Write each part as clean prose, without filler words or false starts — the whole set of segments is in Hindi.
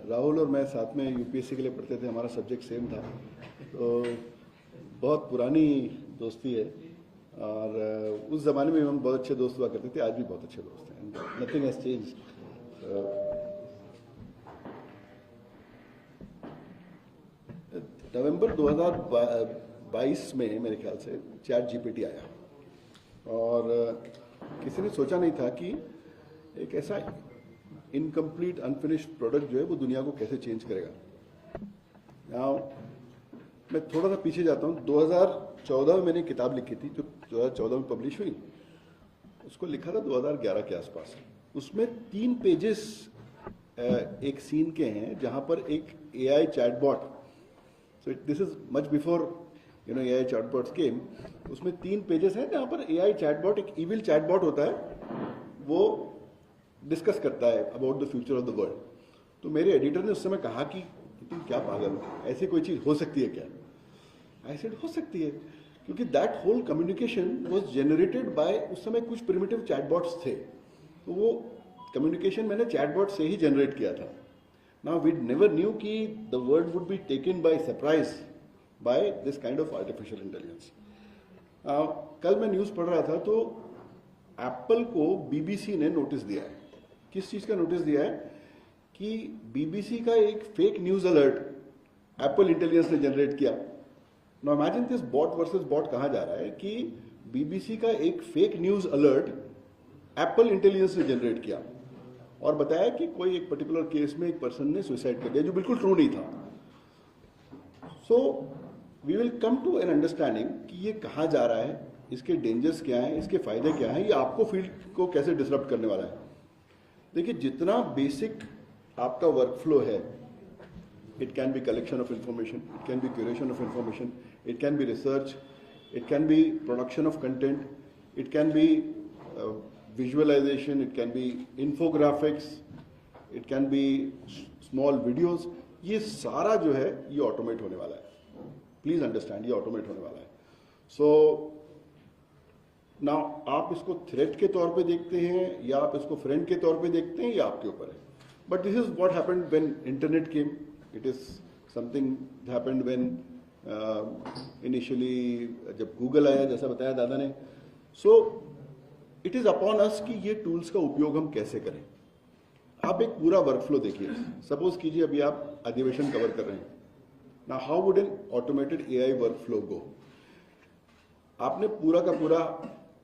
राहुल और मैं साथ में यूपीएससी के लिए पढ़ते थे, हमारा सब्जेक्ट सेम था, तो बहुत पुरानी दोस्ती है और उस ज़माने में हम बहुत अच्छे दोस्त हुआ करते थे, आज भी बहुत अच्छे दोस्त हैं। Nothing has change. नवंबर 2022 में मेरे ख्याल से चैट जीपीटी आया और किसी ने सोचा नहीं था कि एक ऐसा इनकम्प्लीट अनफिनिश्ड प्रोडक्ट जो है वो दुनिया को कैसे चेंज करेगा। नाउ मैं थोड़ा सा पीछे जाता हूँ। 2014 में मैंने किताब लिखी थी जो 2014 में पब्लिश हुई, उसको लिखा था 2011 के आसपास। उसमें 3 पेजेस एक सीन के हैं जहाँ पर एक AI chatbot, so this is much before AI chatbots came. उसमें 3 पेजेस हैं जहाँ पर एआई चैटबॉट, एक इविल चैटबॉट होता है, वो डिस्कस करता है about the future of the world. तो मेरे एडिटर ने उस समय कहा कि तुम क्या पागल हो, ऐसी कोई चीज़ हो सकती है क्या? आई सेड हो सकती है, क्योंकि that whole communication was generated by, उस समय कुछ प्रिमिटिव चैटबॉट्स थे, तो वो कम्युनिकेशन मैंने चैटबॉट से ही जनरेट किया था। नाउ वी नेवर न्यू कि the world would be taken by surprise by this kind of artificial intelligence. कल मैं न्यूज़ पढ़ रहा था तो एप्पल को बीबीसी ने नोटिस दिया है। किस चीज़ का नोटिस दिया है? कि बीबीसी का एक fake news alert Apple intelligence ने जनरेट किया। Now imagine this bot versus bot कहा जा रहा है कि बीबीसी का एक fake news alert Apple intelligence ने जनरेट किया और बताया कि कोई एक पर्टिकुलर केस में एक पर्सन ने सुसाइड कर दिया, जो बिल्कुल ट्रू नहीं था। So we will come to an understanding कि ये कहाँ जा रहा है, इसके डेंजर्स क्या हैं, इसके फायदे क्या हैं, ये आपको फील्ड को कैसे डिसरप्ट करने वाला है। देखिए, जितना बेसिक आपका वर्कफ्लो है, it can be collection of information, it can be curation of information, it can be research, it can be production of content, it can be visualisation, it can be infographics, it can be small videos, ये सारा जो है ये ऑटोमेट होने वाला है। प्लीज अंडरस्टैंड, ये ऑटोमेट होने वाला है। सो नाउ आप इसको थ्रेट के तौर पे देखते हैं या आप इसको फ्रेंड के तौर पे देखते हैं, ये आपके ऊपर है। But this is what happened when internet came, it is something happened when initially जब गूगल आया, जैसा बताया दादा ने। सो इट इज अपॉन अस कि ये टूल्स का उपयोग हम कैसे करें। आप एक पूरा वर्कफ्लो देखिए। सपोज कीजिए अभी आप अधिवेशन कवर कर रहे हैं। Now how would an automated AI workflow go? आपने पूरा का पूरा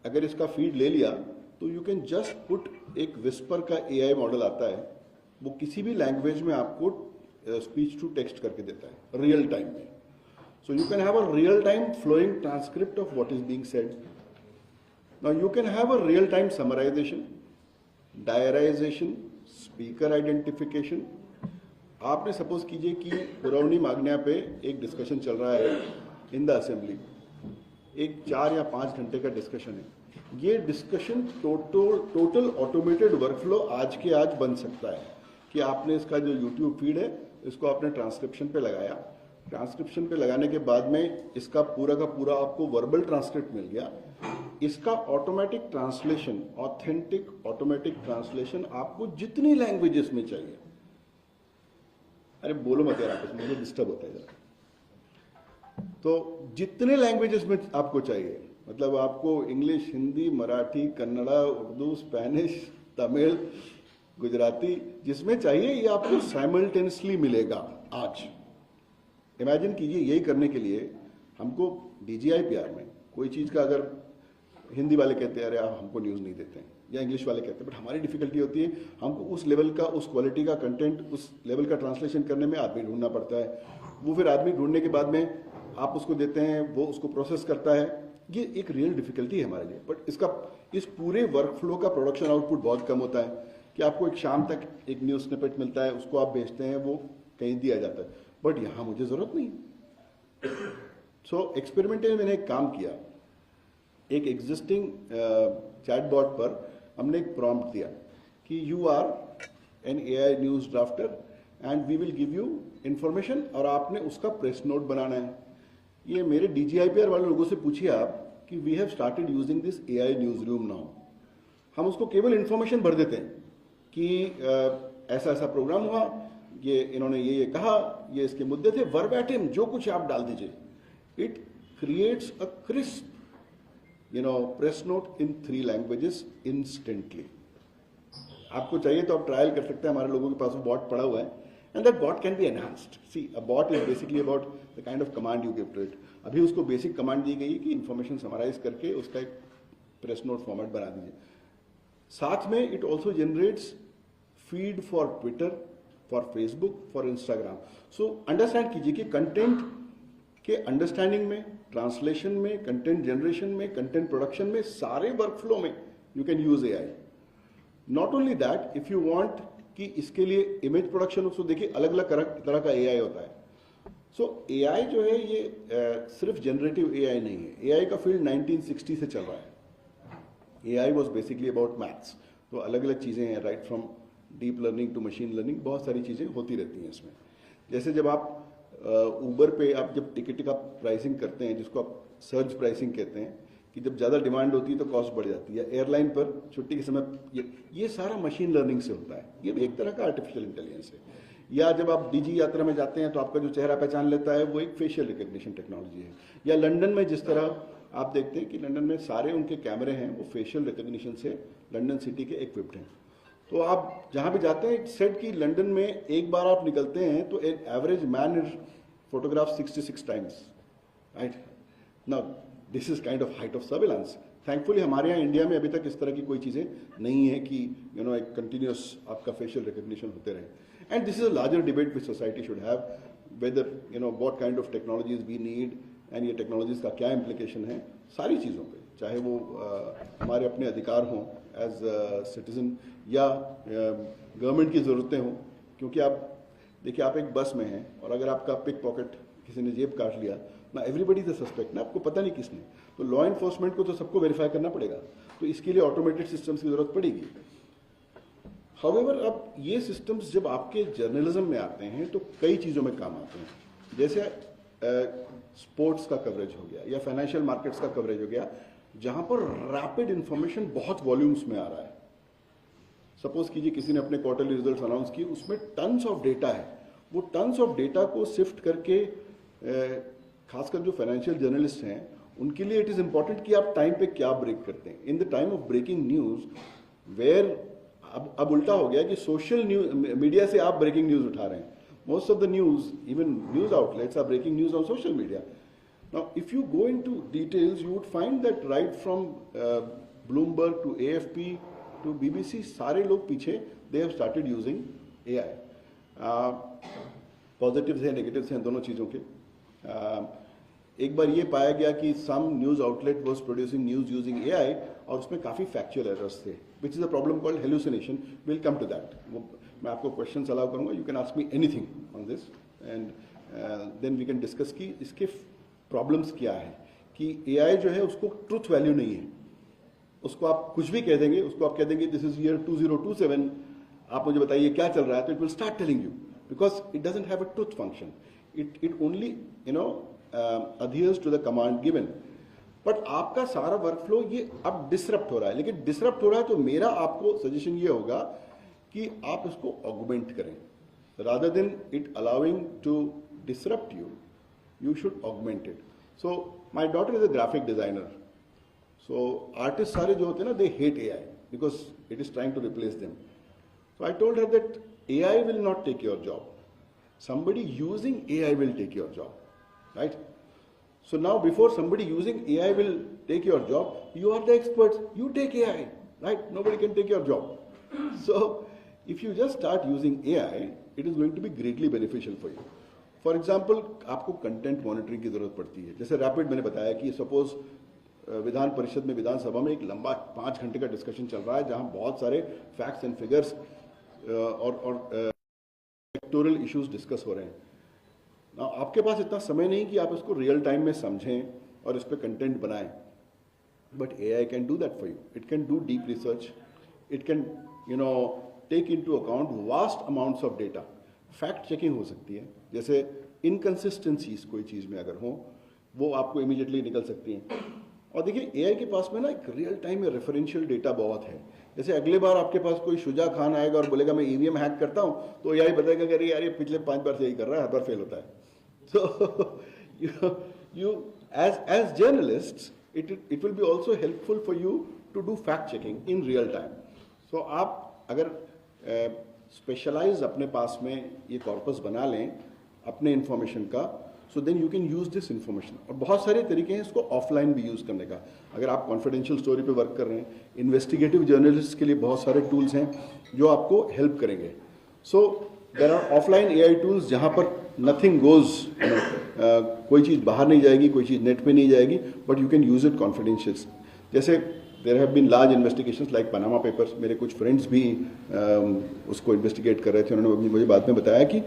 अगर इसका फीड ले लिया तो यू कैन जस्ट पुट, एक विस्पर का एआई मॉडल आता है, वो किसी भी लैंग्वेज में आपको स्पीच टू टेक्स्ट करके देता है रियल टाइम में। So you can have a real time flowing transcript of what is being said. Now you can have a real time summarization, diarization, speaker identification. आपने सपोज कीजिए कि पुरवनी मांगने पे एक डिस्कशन चल रहा है इन द असेंबली, एक 4 या 5 घंटे का डिस्कशन है। ये डिस्कशन टोटल ऑटोमेटेड वर्कफ्लो आज के आज बन सकता है कि आपने इसका जो यूट्यूब फीड है इसको आपने ट्रांसक्रिप्शन पे लगाया, ट्रांसक्रिप्शन पे लगाने के बाद में इसका पूरा का पूरा आपको वर्बल ट्रांसक्रिप्ट मिल गया। इसका automatic translation, authentic automatic translation आपको जितनी लैंग्वेजेस में चाहिए। अरे बोलो मत यार, आपस में मुझे डिस्टर्ब होता है जरा। तो जितने लैंग्वेजेस में आपको चाहिए, मतलब आपको इंग्लिश, हिंदी, मराठी, कन्नड़ा, उर्दू, स्पेनिश, तमिल, गुजराती, जिसमें चाहिए ये आपको साइमल्टेनियसली मिलेगा आज। इमेजिन कीजिए, यही करने के लिए हमको DGIPR में कोई चीज़ का, अगर हिंदी वाले कहते हैं अरे आप हमको न्यूज़ नहीं देते हैं, या इंग्लिश वाले कहते हैं, बट हमारी डिफिकल्टी होती है हमको उस लेवल का, उस क्वालिटी का कंटेंट, उस लेवल का ट्रांसलेशन करने में आदमी ढूंढना पड़ता है। वो फिर आदमी ढूंढने के बाद में आप उसको देते हैं, वो उसको प्रोसेस करता है। ये एक रियल डिफिकल्टी है हमारे लिए। बट इस पूरे वर्कफ्लो का प्रोडक्शन आउटपुट बहुत कम होता है कि आपको एक शाम तक एक न्यूज़ स्निपेट मिलता है, उसको आप भेजते हैं, वो कहीं दिया जाता है। बट यहाँ मुझे ज़रूरत नहीं। सो एक्सपेरिमेंटली मैंने एक काम किया, एक एग्जिस्टिंग चैटबॉट पर हमने एक प्रॉम्प्ट दिया कि you are an AI news drafter and we will give you information, और आपने उसका प्रेस नोट बनाना है। ये मेरे DGIPR वाले लोगों से पूछिए आप कि we have started using this AI newsroom now. हम उसको केवल इंफॉर्मेशन भर देते हैं कि ऐसा ऐसा प्रोग्राम हुआ, ये इन्होंने ये कहा, ये इसके मुद्दे थे, वर्बैटिम जो कुछ आप डाल दीजिए, it creates a crisp press note in 3 languages instantly. आपको चाहिए तो आप ट्रायल कर सकते हैं, हमारे लोगों के पास वो बॉट पड़ा हुआ है, and that bot can be enhanced. See, a bot is basically about the kind of command you give to it. अभी उसको बेसिक कमांड दी गई कि इन्फॉर्मेशन समराइज करके उसका एक प्रेस नोट फॉर्मेट बना दीजिए। साथ में it also generates feed for Twitter, for Facebook, for Instagram. So understand कीजिए कि कंटेंट के अंडरस्टैंडिंग में, ट्रांसलेशन में, कंटेंट जनरेशन में, कंटेंट प्रोडक्शन में, सारे वर्कफ्लो में you can use AI. Not only that, if you want कि इसके लिए इमेज प्रोडक्शन, उसको देखिए अलग अलग तरह का एआई होता है। सो एआई जो है ये सिर्फ जनरेटिव एआई नहीं है। एआई का फील्ड 1960 से चल रहा है। AI was basically about maths. तो अलग अलग चीज़ें हैं, right from deep learning to machine learning, बहुत सारी चीज़ें होती रहती हैं इसमें। जैसे जब आप ऊबर पे आप जब टिकट का प्राइसिंग करते हैं, जिसको आप सर्ज प्राइसिंग कहते हैं, कि जब ज़्यादा डिमांड होती है तो कॉस्ट बढ़ जाती है। एयरलाइन पर छुट्टी के समय ये सारा मशीन लर्निंग से होता है। ये भी एक तरह का आर्टिफिशियल इंटेलिजेंस है। या जब आप डीजी यात्रा में जाते हैं तो आपका जो चेहरा पहचान लेता है वो एक फेशियल रिकग्निशन टेक्नोलॉजी है। या लंदन में जिस तरह आप देखते हैं कि लंदन में सारे उनके कैमरे हैं वो फेशियल रिकग्निशन से लंदन सिटी के इक्विप्ड हैं। तो आप जहाँ भी जाते हैं, सेट कि लंदन में एक बार आप निकलते हैं तो एक average man is photograph 66 times, right. Now this is kind of height of surveillance. Thankfully हमारे यहाँ इंडिया में अभी तक इस तरह की कोई चीज़ें नहीं है कि एक कंटिन्यूस आपका फेशियल रिकग्निशन होते रहे। And this is a larger debate which society should have, whether what kind of technologies we need, and ये टेक्नोलॉजीज का क्या इम्प्लीकेशन है सारी चीज़ों पे, चाहे वो हमारे अपने अधिकार हों एज सिटीजन या गवर्नमेंट की ज़रूरतें हों। क्योंकि आप देखिए, आप एक बस में हैं और अगर आपका पिक पॉकेट किसी ने जेब काट लिया ना, एवरीबडी इज अ सस्पेक्ट ना, आपको पता नहीं किसने। तो लॉ इन्फोर्समेंट को तो सबको वेरीफाई करना पड़ेगा, तो इसके लिए ऑटोमेटेड सिस्टम्स की जरूरत पड़ेगी। हाउएवर, अब ये सिस्टम्स जब आपके जर्नलिज्म में आते हैं तो कई चीज़ों में काम आते हैं। जैसे स्पोर्ट्स का कवरेज हो गया या फाइनेंशियल मार्केट्स का कवरेज हो गया, जहां पर रैपिड इंफॉर्मेशन बहुत वॉल्यूम्स में आ रहा है। सपोज कीजिए किसी ने अपने क्वार्टरली रिजल्ट्स अनाउंस किए, उसमें टन्स ऑफ डेटा है। वो टन्स ऑफ डेटा को सिफ्ट करके, खासकर जो फाइनेंशियल जर्नलिस्ट हैं उनके लिए इट इज़ इंपॉर्टेंट कि आप टाइम पे क्या ब्रेक करते हैं। In the time of breaking news, where अब उल्टा हो गया कि सोशल न्यूज मीडिया से आप ब्रेकिंग न्यूज़ उठा रहे हैं। Most of the news, even news outlets, are breaking news on social media. Now, if you go into details, you would find that right from Bloomberg to AFP to BBC, सारे लोग पीछे they have started using AI. Positives हैं, negatives हैं, दोनों चीज़ों के। एक बार ये पाया गया कि some news outlet was producing news using AI और उसमें काफ़ी factual errors थे, which is a problem called hallucination. We'll come to that. मैं आपको क्वेश्चन अलाउ करूंगा, you can ask me anything on this and then we can discuss कि इसके प्रॉब्लम्स क्या है। कि एआई जो है उसको ट्रुथ वैल्यू नहीं है, उसको आप कुछ भी कह देंगे, उसको आप कह देंगे दिस इज ईयर 2027, आप मुझे बताइए क्या चल रहा है, तो it will start telling you, because it doesn't have a truth function. It only adheres to the command given. But आपका सारा वर्कफ्लो ये अब डिसरप्ट हो रहा है। लेकिन डिसरप्ट हो रहा है तो मेरा आपको सजेशन ये होगा कि आप इसको ऑगमेंट करें, rather than it allowing to disrupt you, you should augment it. So my daughter is a graphic designer. So artist सारे जो होते हैं ना, they hate AI because it is trying to replace them. So I told her that AI will not take your job, somebody using AI will take your job, right? So now before somebody using AI will take your job, you are the experts, you take AI, right? Nobody can take your job. So if you just start using AI, it is going to be greatly beneficial for you. For example, आपको कंटेंट मॉनिटरिंग की जरूरत पड़ती है। जैसे रैपिड मैंने बताया कि सपोज विधान परिषद में, विधानसभा में एक लंबा 5 घंटे का डिस्कशन चल रहा है, जहां बहुत सारे फैक्ट्स एंड फिगर्स और इलेक्टोरल इश्यूज डिस्कस हो रहे हैं। ना आपके पास इतना समय नहीं कि आप इसको रियल टाइम में समझें और इस पर कंटेंट बनाएं, but AI can do that for you. It can do deep research, it can take into account vast amounts of data. Fact checking हो सकती है, जैसे इनकन्सिस्टेंसीज कोई चीज़ में अगर हो, वो आपको इमीडिएटली निकल सकती हैं। और देखिए एआई के पास में ना एक रियल टाइम में रेफरेंशियल डेटा बहुत है। जैसे अगले बार आपके पास कोई शुजा खान आएगा और बोलेगा मैं ईवीएम हैक करता हूं, तो यही बताएगा कि अरे यार ये पिछले 5 बार से यही कर रहा है, हर बार फेल होता है. So you as journalists, it will be also helpful for you to do fact checking in real time. So आप अगर स्पेशलाइज अपने पास में ये कॉर्पस बना लें अपने इंफॉर्मेशन का, so then you can use this information. और बहुत सारे तरीके हैं इसको ऑफलाइन भी यूज करने का. अगर आप कॉन्फिडेंशियल स्टोरी पे वर्क कर रहे हैं, इन्वेस्टिगेटिव जर्नलिस्ट के लिए बहुत सारे टूल्स हैं जो आपको हेल्प करेंगे. So there are offline AI tools जहाँ पर नथिंग गोज, कोई चीज़ बाहर नहीं जाएगी, कोई चीज़ नेट पे नहीं जाएगी, but you can use it confidential. जैसे there have been large investigations like Panama Papers. मेरे कुछ फ्रेंड्स भी उसको इन्वेस्टिगेट कर रहे थे. उन्होंने मुझे बाद में बताया कि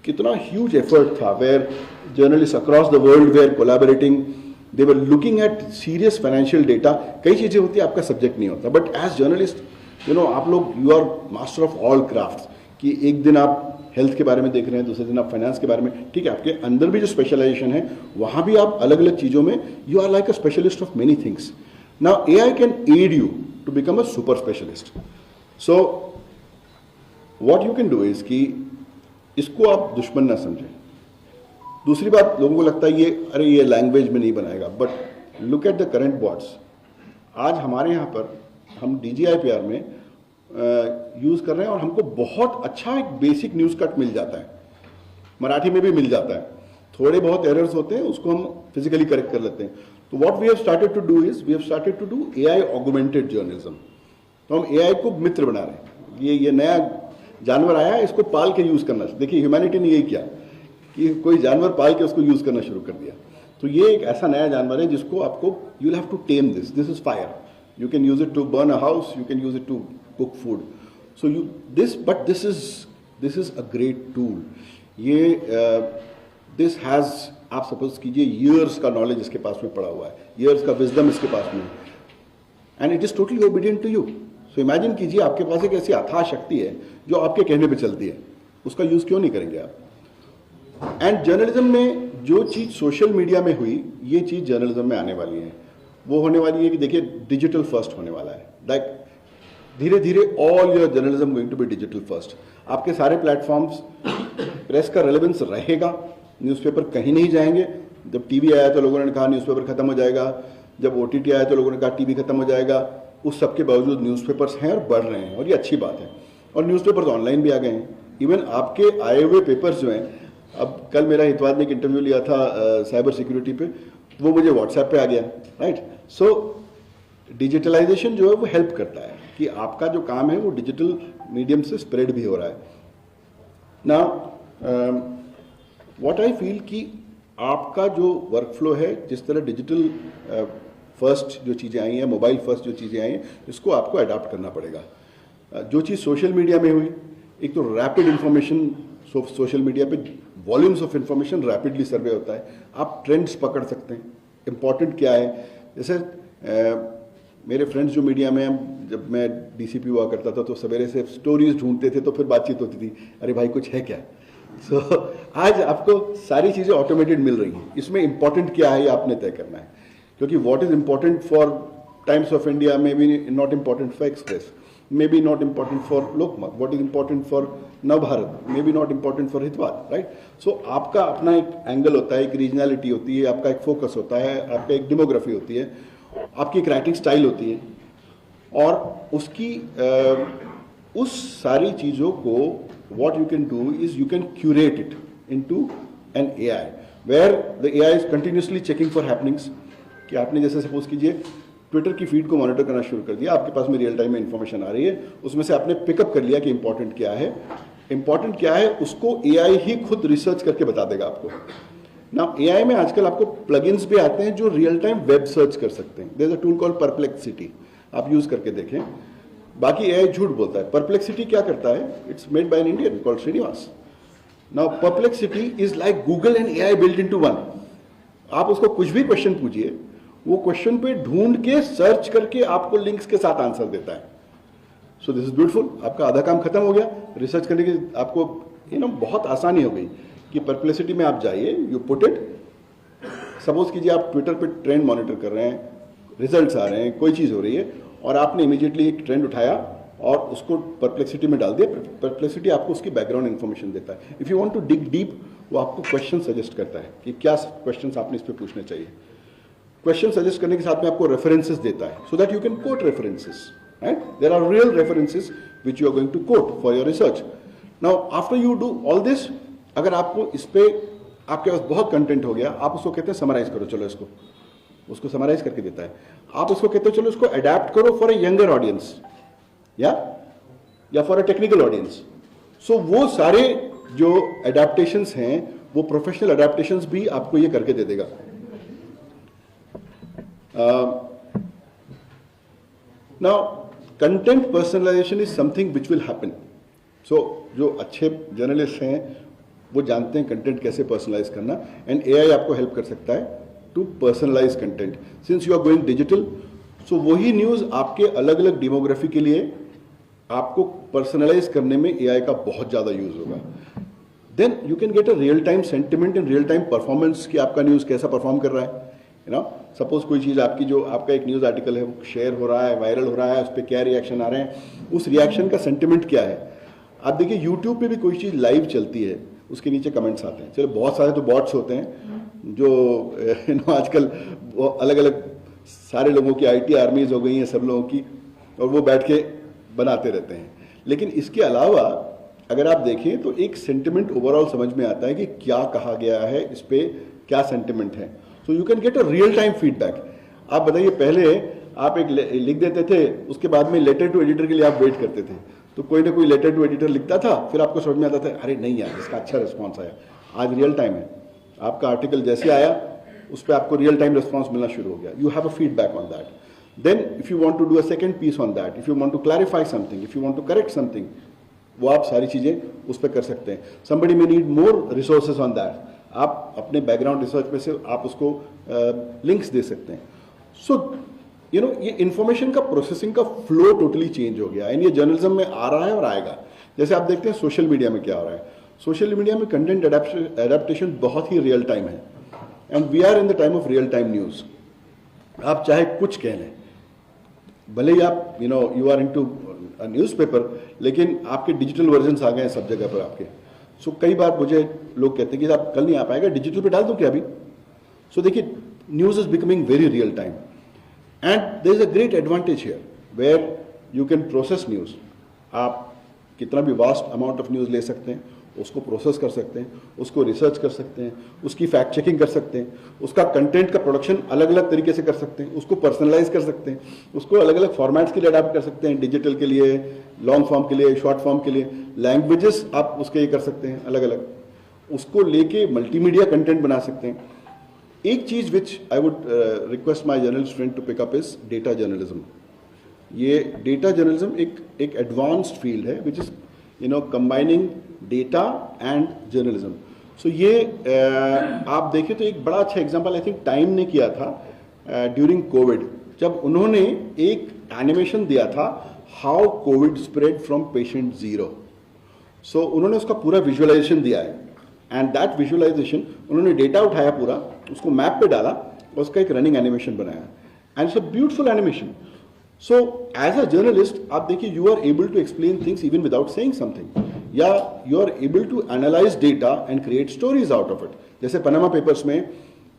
कितना ह्यूज एफर्ट था, where journalist across the world were collaborating, they were looking at serious financial data. कई चीज़ें होती है आपका सब्जेक्ट नहीं होता, but as journalist you know आप लोग you are master of all crafts. कि एक दिन आप हेल्थ के बारे में देख रहे हैं, दूसरे दिन आप फाइनेंस के बारे में, ठीक है, आपके अंदर भी जो स्पेशलाइजेशन है वहाँ भी आप अलग अलग चीज़ों में you are like a specialist of many things. Now AI can aid you to become a super specialist. So what you can do is कि इसको आप दुश्मन ना समझें. दूसरी बात, लोगों को लगता है ये लैंग्वेज में नहीं बनाएगा, but look at the current bots. आज हमारे यहाँ पर हम DGIPR में यूज़ कर रहे हैं और हमको बहुत अच्छा एक बेसिक न्यूज़ कट मिल जाता है, मराठी में भी मिल जाता है. थोड़े बहुत एरर्स होते हैं, उसको हम फिजिकली करेक्ट कर लेते हैं. तो what we have started to do is we have started to do AI augmented journalism. तो हम AI को मित्र बना रहे हैं. ये नया जानवर आया है, इसको पाल के यूज़ करना. देखिए ह्यूमैनिटी ने यही किया कि कोई जानवर पाल के उसको यूज़ करना शुरू कर दिया. तो ये एक ऐसा नया जानवर है जिसको आपको you will have to tame this. This is fire. You can use it to burn a house, you can use it to cook food. So this is a great tool. This has, आप सपोज कीजिए years का नॉलेज इसके पास में पड़ा हुआ है, years का विजडम इसके पास में, and it is totally obedient to you. So imagine कीजिए आपके पास एक ऐसी अथाह शक्ति है जो आपके कहने पे चलती है, उसका यूज क्यों नहीं करेंगे आप? एंड जर्नलिज्म में जो चीज सोशल मीडिया में हुई, ये चीज जर्नलिज्म में आने वाली है. वो होने वाली है कि देखिए डिजिटल फर्स्ट होने वाला है. लाइक धीरे धीरे all your journalism going to be digital first. आपके सारे प्लेटफॉर्म्स, प्रेस का रेलेवेंस रहेगा, न्यूज़पेपर कहीं नहीं जाएंगे. जब टीवी आया तो लोगों ने कहा न्यूज़पेपर खत्म हो जाएगा, जब OTT आया तो लोगों ने कहा टीवी खत्म हो जाएगा. उस सब के बावजूद न्यूज़पेपर्स हैं और बढ़ रहे हैं, और ये अच्छी बात है. और न्यूज़पेपर्स ऑनलाइन भी आ गए हैं. इवन आपके आए हुए पेपर्स जो हैं, अब कल मेरा हितवाद ने एक इंटरव्यू लिया था साइबर सिक्योरिटी पे, वो मुझे व्हाट्सएप पे आ गया. राइट. सो डिजिटलाइजेशन जो है वो हेल्प करता है कि आपका जो काम है वो डिजिटल मीडियम से स्प्रेड भी हो रहा है. नाउ व्हाट आई फील कि आपका जो वर्कफ्लो है, जिस तरह डिजिटल फर्स्ट जो चीज़ें आई हैं, मोबाइल फर्स्ट जो चीज़ें आई हैं, इसको आपको अडॉप्ट करना पड़ेगा. जो चीज़ सोशल मीडिया में हुई, एक तो रैपिड इंफॉर्मेशन, सोशल मीडिया पे वॉल्यूम्स ऑफ इंफॉर्मेशन रैपिडली सर्वे होता है. आप ट्रेंड्स पकड़ सकते हैं, इंपॉर्टेंट क्या है. जैसे मेरे फ्रेंड्स जो मीडिया में, जब मैं DCP हुआ करता था तो सवेरे से स्टोरीज ढूंढते थे, तो फिर बातचीत होती थी, अरे भाई कुछ है क्या. सो आज आपको सारी चीज़ें ऑटोमेटेड मिल रही हैं. इसमें इंपॉर्टेंट क्या है ये आपने तय करना है, क्योंकि what is important for Times of India may be not important for Express, may be not important for Lokmat. What is important for Navbharat may be not important for Hitavada. Right. So आपका अपना एक एंगल होता है, एक रीजनलिटी होती है, आपका एक फोकस होता है, आपका एक डेमोग्राफी होती है, आपकी एक राइटिंग स्टाइल होती है, और उसकी उस सारी चीज़ों को what you can do is you can curate it into an AI where the AI is continuously checking for happenings. कि आपने जैसे सपोज कीजिए ट्विटर की फीड को मॉनिटर करना शुरू कर दिया, आपके पास में रियल टाइम में इंफॉर्मेशन आ रही है, उसमें से आपने पिकअप कर लिया कि इंपॉर्टेंट क्या है. इंपॉर्टेंट क्या है उसको AI ही खुद रिसर्च करके बता देगा आपको. ना AI में आजकल आपको प्लगइन्स भी आते हैं जो रियल टाइम वेब सर्च कर सकते हैं. There is a tool called Perplexity, आप यूज करके देखें. बाकी AI झूठ बोलता है. परप्लेक्सिटी क्या करता है, it's made by an Indian called Srinivas. Now Perplexity is like Google and AI built into one. आप उसको कुछ भी क्वेश्चन पूछिए, वो क्वेश्चन पे ढूंढ के सर्च करके आपको लिंक्स के साथ आंसर देता है. सो दिस इज ब्यूटीफुल. आपका आधा काम खत्म हो गया. रिसर्च करने की आपको बहुत आसानी हो गई कि परप्लेक्सिटी में आप जाइए, यू पुट इट. सपोज कीजिए आप ट्विटर पे ट्रेंड मॉनिटर कर रहे हैं, रिजल्ट्स आ रहे हैं, कोई चीज़ हो रही है, और आपने इमीडिएटली एक ट्रेंड उठाया और उसको परप्लेक्सिटी में डाल दिया। परप्लेक्सिटी आपको उसकी बैकग्राउंड इन्फॉर्मेशन देता है। If you want to dig deep, वो आपको क्वेश्चन सजेस्ट करता है कि क्या क्वेश्चंस आपने इस पर पूछने चाहिए। क्वेश्चन सजेस्ट करने के साथ में आपको रेफरेंसेस देता है, so that you can quote references, right? There are real references which you are going to quote for your research. Now after you do all this, अगर आपको इस पे आपके पास बहुत कंटेंट हो गया, आप उसको कहते हैं समराइज करो, चलो इसको, उसको समराइज करके देता है। आप उसको कहते हो चलो इसको अडेप्ट करो फॉर ए यंगर ऑडियंस या फॉर ए टेक्निकल ऑडियंस। सो वो सारे जो अडेप्टेशंस हैं, वो प्रोफेशनल अडेप्टेशंस भी आपको ये करके दे देगा। Now content personalisation is something which will happen. So जो अच्छे जर्नलिस्ट हैं वो जानते हैं कंटेंट कैसे पर्सनलाइज करना, एंड एआई आपको हेल्प कर सकता है to personalise content. Since you are going digital, so वही न्यूज़ आपके अलग अलग डेमोग्राफी के लिए आपको पर्सनलाइज करने में एआई का बहुत ज़्यादा यूज होगा। Then you can get a real time sentiment and real time performance कि आपका न्यूज़ कैसा परफॉर्म कर रहा है। यू नो, सपोज कोई चीज़ आपकी, जो आपका एक न्यूज़ आर्टिकल है, वो शेयर हो रहा है, वायरल हो रहा है, उस पर क्या रिएक्शन आ रहे हैं, उस रिएक्शन का सेंटिमेंट क्या है। आप देखिए यूट्यूब पे भी कोई चीज़ लाइव चलती है, उसके नीचे कमेंट्स आते हैं। चलो बहुत सारे तो बॉट्स होते हैं जो आजकल अलग अलग सारे लोगों की आईटी आर्मीज हो गई हैं सब लोगों की, और वो बैठ के बनाते रहते हैं। लेकिन इसके अलावा अगर आप देखें तो एक सेंटिमेंट ओवरऑल समझ में आता है कि क्या कहा गया है, इस पे क्या सेंटिमेंट है। So you can get a real time feedback. आप बताइए, पहले आप एक लिख देते थे, उसके बाद में लेटर टू एडिटर के लिए आप वेट करते थे, तो कोई ना कोई लेटर टू एडिटर लिखता था, फिर आपको समझ में आता था अरे नहीं यार इसका अच्छा रिस्पॉन्स आया। आज रियल टाइम है, आपका आर्टिकल जैसे आया उस पर आपको रियल टाइम रिस्पॉन्स मिलना शुरू हो गया। You have a feedback on that. Then if you want to do a second piece on that, if you want to clarify something, if you want to correct something, वो आप सारी चीज़ें उस पर कर सकते हैं। Somebody may need more resources on that, आप अपने बैकग्राउंड रिसर्च में से आप उसको लिंक्स दे सकते हैं। सो यू नो, ये इंफॉर्मेशन का प्रोसेसिंग का फ्लो टोटली चेंज हो गया, एंड ये जर्नलिज्म में आ रहा है और आएगा। जैसे आप देखते हैं सोशल मीडिया में क्या हो रहा है, सोशल मीडिया में कंटेंट एडेप्टेशन बहुत ही रियल टाइम है, and we are in the time of real time news. आप चाहे कुछ कह लें, भले ही आप यू आर इनटू न्यूज़पेपर, लेकिन आपके डिजिटल वर्जन्स आ गए हैं सब जगह पर आपके। सो कई बार मुझे लोग कहते हैं कि आप कल नहीं आ पाएगा, डिजिटल पे डाल दूं क्या अभी। सो देखिए, news is becoming very real time, and there is a great advantage here where you can process news. आप कितना भी वास्ट अमाउंट ऑफ न्यूज़ ले सकते हैं, उसको प्रोसेस कर सकते हैं, उसको रिसर्च कर सकते हैं, उसकी फैक्ट चेकिंग कर सकते हैं, उसका कंटेंट का प्रोडक्शन अलग अलग तरीके से कर सकते हैं, उसको पर्सनलाइज कर सकते हैं, उसको अलग अलग फॉर्मेट्स के लिए अडाप्ट कर सकते हैं, डिजिटल के लिए, लॉन्ग फॉर्म के लिए, शॉर्ट फॉर्म के लिए, लैंग्वेजेस आप उसके ये कर सकते हैं अलग अलग, उसको लेके मल्टीमीडिया कंटेंट बना सकते हैं। एक चीज़ which I would request my journalist friend to pick up is data journalism. ये डेटा जर्नलिज्म एक एडवांस्ड फील्ड है which is combining data and journalism. So ये आप देखें तो एक बड़ा अच्छा एग्जांपल आई थिंक टाइम ने किया था ड्यूरिंग कोविड, जब उन्होंने एक एनिमेशन दिया था, how Covid spread from patient zero. So उन्होंने उसका पूरा विजुअलाइजेशन दिया है, एंड दैट विजुअलाइजेशन उन्होंने डेटा उठाया पूरा, उसको मैप पे डाला और उसका एक रनिंग एनिमेशन बनाया, and it's a beautiful animation. So as a journalist आप देखिए, you are able to explain things even without saying something, या you are able to analyse data and create stories out of it. जैसे पनामा पेपर्स में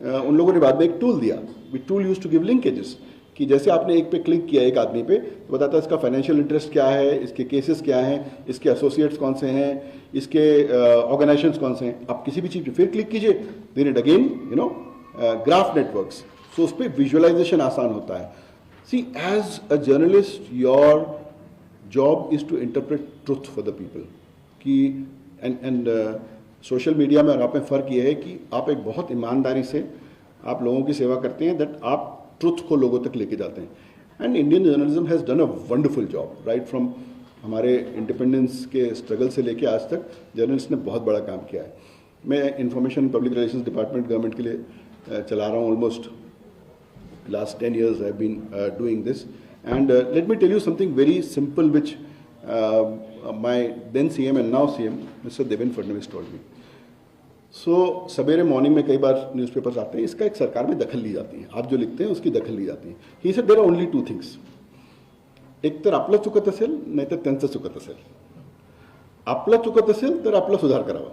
उन लोगों ने बाद में एक टूल दिया, which tool use to give linkages, कि जैसे आपने एक पे क्लिक किया एक आदमी पे, तो बताता है इसका फाइनेंशियल इंटरेस्ट क्या है, इसके केसेस क्या हैं, इसके एसोसिएट्स कौन से हैं, इसके ऑर्गेनाइजेशंस कौन से हैं। आप किसी भी चीज़ पे फिर क्लिक कीजिए, then it again graph networks, so उस पर विजुअलाइजेशन आसान होता है। See, as a journalist, your job is to interpret truth for the people. कि and social media में और आप में फ़र्क ये है कि आप एक बहुत ईमानदारी से आप लोगों की सेवा करते हैं, दैट आप ट्रुथ को लोगों तक लेके जाते हैं। And Indian journalism has done a wonderful job, right from हमारे इंडिपेंडेंस के स्ट्रगल से लेके आज तक जर्नलिस्ट ने बहुत बड़ा काम किया है। मैं information public relations department government के लिए चला रहा हूँ almost last 10 years I've been doing this, and let me tell you something very simple which my then CM and now CM Mr. Devendra Fadnavis told me. So सवेरे मॉर्निंग में कई बार न्यूज़पेपर्स आते हैं, इसका एक सरकार में दखल ली जाती है, आप जो लिखते हैं उसकी दखल ली जाती है। He said there are only two things, एक तर आपलं चुकत असेल नाहीतर त्यांचं चुकत असेल. आपलं चुकत असेल तर आपला सुधार करावा,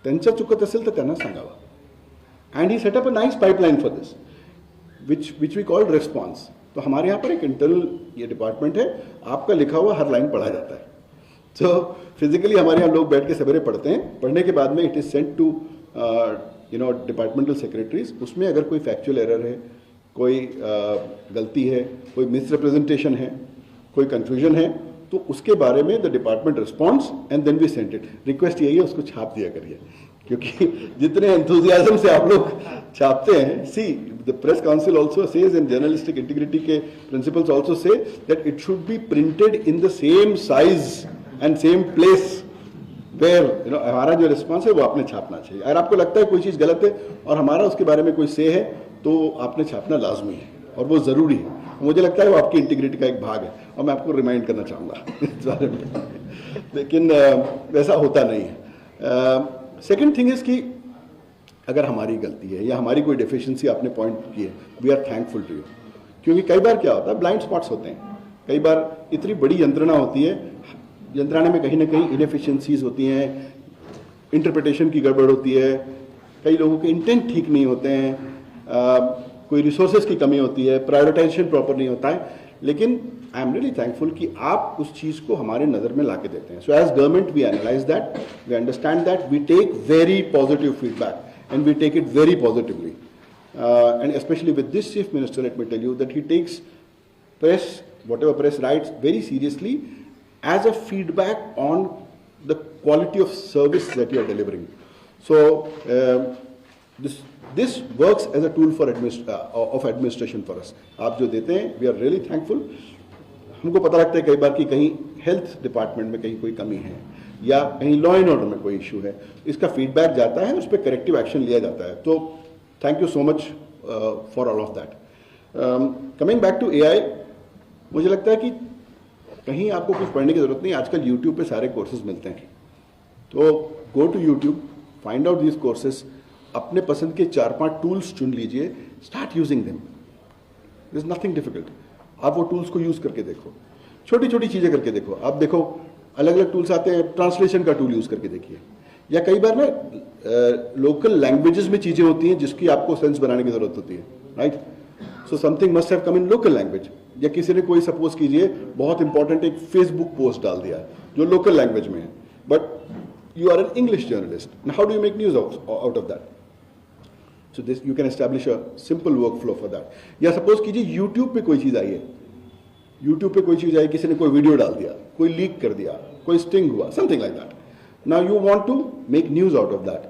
त्यांचं चुकत असेल तर त्यांना सांगावा. And he set up a nice pipeline for this which we call response. तो हमारे यहाँ पर एक इंटरनल ये डिपार्टमेंट है, आपका लिखा हुआ हर लाइन पढ़ा जाता है. तो फिजिकली हमारे यहाँ लोग बैठ के सवेरे पढ़ते हैं, पढ़ने के बाद में it is sent to departmental secretaries. उसमें अगर कोई फैक्चुअल एरर है, कोई गलती है, कोई मिसरिप्रेजेंटेशन है, कोई कन्फ्यूजन है, तो उसके बारे में the department responds and then we send it. Request यही है उसको छाप दिया करिए, क्योंकि जितने एंथुजियाज्म से आप लोग छापते हैं, see the press council also says and journalistic integrity के principles also say that it should be printed in the same size and same place where हमारा जो रिस्पॉन्स है वो आपने छापना चाहिए. अगर आपको लगता है कोई चीज़ गलत है और हमारा उसके बारे में कोई से है तो आपने छापना लाजमी है और वो ज़रूरी है. मुझे लगता है वो आपकी इंटीग्रिटी का एक भाग है और मैं आपको रिमाइंड करना चाहूँगा इस बारे में. लेकिन वैसा होता नहीं है. सेकेंड थिंग इज़ कि अगर हमारी गलती है या हमारी कोई डेफिशिएंसी आपने पॉइंट की है, we are thankful to you. क्योंकि कई बार क्या होता है, ब्लाइंड स्पॉट्स होते हैं. कई बार इतनी बड़ी यंत्रणा होती है, यंत्रणा में कहीं ना कहीं इनएफिशिएंसीज होती हैं, इंटरप्रिटेशन की गड़बड़ होती है, कई लोगों के इंटेंट ठीक नहीं होते हैं, कोई रिसोर्सेज की कमी होती है, प्रायोरिटाइजेशन प्रॉपर नहीं होता है. लेकिन आई एम रियली थैंकफुल कि आप उस चीज़ को हमारे नज़र में ला के देते हैं. So as government we analyse that, we understand that, we take very positive feedback and we take it very positively. And specially with this chief minister, let me tell you that he takes press, whatever press writes, very seriously as a feedback on the quality of service that you are delivering. So this works as a tool for of administration for us. आप जो देते हैं, we are really thankful. हमको पता लगता है कई बार कि कहीं हेल्थ डिपार्टमेंट में कहीं कोई कमी है या कहीं लॉ एंड ऑर्डर में कोई इशू है, इसका फीडबैक जाता है, उस पर करेक्टिव एक्शन लिया जाता है. तो thank you so much for all of that. Coming back to AI, मुझे लगता है कि कहीं आपको कुछ पढ़ने की जरूरत नहीं. आजकल YouTube पे सारे कोर्सेज मिलते हैं, तो go to YouTube, find out these courses, अपने पसंद के 4-5 टूल्स चुन लीजिए, start using them. There is nothing difficult. आप वो टूल्स को यूज करके देखो, छोटी छोटी चीजें करके देखो. आप देखो अलग अलग टूल्स आते हैं, ट्रांसलेशन का टूल यूज करके देखिए, या कई बार ना लोकल लैंग्वेजेस में चीजें होती हैं जिसकी आपको सेंस बनाने की जरूरत होती है, right. So something must have come in local language. या किसी ने कोई सपोज कीजिए बहुत इंपॉर्टेंट एक फेसबुक पोस्ट डाल दिया जो लोकल लैंग्वेज में है, but you are an English journalist, how do you make news out of that. So this you can establish a simple workflow for that. या सपोज कीजिए यूट्यूब पे कोई चीज आई है, यूट्यूब पे कोई चीज आई, किसी ने कोई वीडियो डाल दिया, कोई लीक कर दिया, कोई स्टिंग हुआ, something like that. Now you want to make news out of that,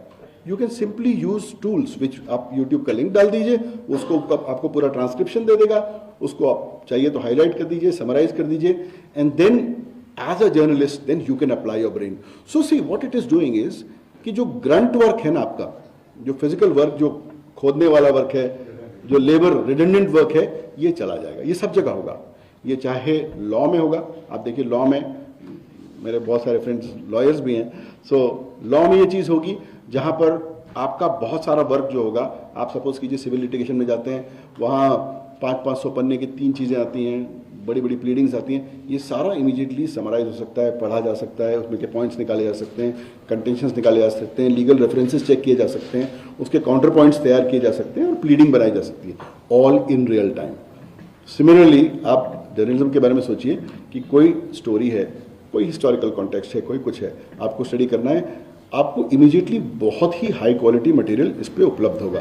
you can simply use tools which, आप यूट्यूब का लिंक डाल दीजिए, उसको आपको पूरा ट्रांसक्रिप्शन दे देगा, उसको आप चाहिए तो हाईलाइट कर दीजिए, समराइज कर दीजिए, and then as a journalist then you can apply your brain. So see what it is doing is कि जो ग्रंट वर्क है ना आपका, जो फिजिकल वर्क, जो खोदने वाला वर्क है, जो लेबर रिडंडेंट वर्क है, ये चला जाएगा. ये सब जगह होगा, ये चाहे लॉ में होगा. आप देखिए लॉ में, मेरे बहुत सारे फ्रेंड्स लॉयर्स भी हैं, सो लॉ में ये चीज़ होगी जहाँ पर आपका बहुत सारा वर्क जो होगा, आप सपोज कीजिए सिविल लिटिगेशन में जाते हैं, वहाँ 500-500 पन्ने की 3 चीज़ें आती हैं, बड़ी बड़ी प्लीडिंग्स आती हैं, ये सारा इमीडिएटली समराइज हो सकता है, पढ़ा जा सकता है, उसमें के पॉइंट्स निकाले जा सकते हैं, कंटेंशंस निकाले जा सकते हैं, लीगल रेफरेंसेस चेक किए जा सकते हैं, उसके काउंटर पॉइंट्स तैयार किए जा सकते हैं और प्लीडिंग बनाई जा सकती है, all in real time. Similarly आप जर्नलिज्म के बारे में सोचिए कि कोई स्टोरी है, कोई हिस्टोरिकल कॉन्टेक्स्ट है, कोई कुछ है, आपको स्टडी करना है, आपको इमीडिएटली बहुत ही हाई क्वालिटी मटेरियल इस पे उपलब्ध होगा.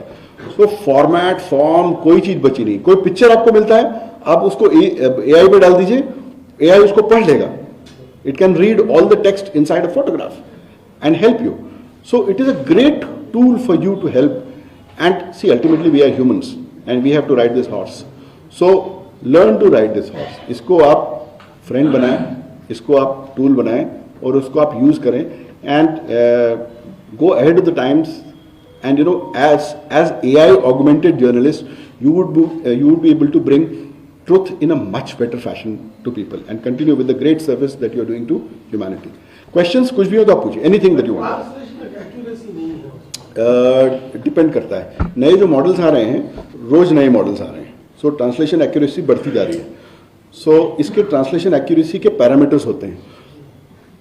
सो फॉर्मेट, फॉर्म, कोई चीज़ बची नहीं. कोई पिक्चर आपको मिलता है, आप उसको AI पे डाल दीजिए, AI उसको पढ़ लेगा. It can read all the text inside a photograph and help you. So it is a great tool for you to help. And see ultimately we are humans and we have to ride this horse. So learn to ride this horse. इसको आप फ्रेंड बनाएं, इसको आप टूल बनाएं और उसको आप यूज करें, and go ahead of the times. And you know, as AI augmented journalist, you would be able to bring truth in a much better fashion to people and continue with the great service that you are doing to humanity. Questions कुछ भी हो तो आप पूछिए, anything that you want. Depend करता है, नए जो मॉडल्स आ रहे हैं, रोज नए मॉडल्स आ रहे हैं, सो ट्रांसलेशन एक्यूरेसी बढ़ती जा रही है. सो इसके ट्रांसलेशन एक्यूरेसी के पैरामीटर्स होते हैं।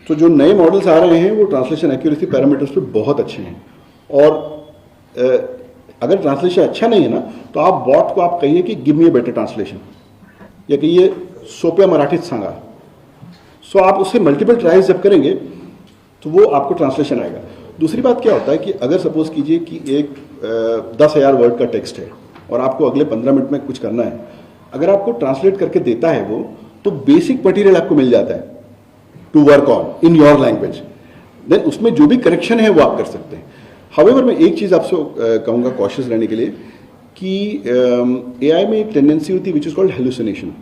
तो जो नए मॉडल्स आ रहे हैं वो ट्रांसलेशन एक्यूरेसी पैरामीटर्स पे बहुत अच्छे हैं। और अगर ट्रांसलेशन अच्छा नहीं है ना, तो आप बॉट को आप कहिए कि give me a better translation, या कहिए सोप्या मराठीत सांगा। सो आप उससे मल्टीपल ट्राइज जब करेंगे तो वो आपको ट्रांसलेशन आएगा। दूसरी बात क्या होता है कि अगर सपोज कीजिए कि एक 10,000 वर्ड का टेक्स्ट है और आपको अगले 15 मिनट में कुछ करना है, अगर आपको ट्रांसलेट करके देता है वो, तो बेसिक मटेरियल आपको मिल जाता है to work on in your language. Then उसमें जो भी करेक्शन है वो आप कर सकते हैं। हाउएवर मैं एक चीज़ आपसे कहूँगा कॉशियस रहने के लिए कि एआई में एक टेंडेंसी होती है विच इज कॉल्ड हेलुसिनेशन,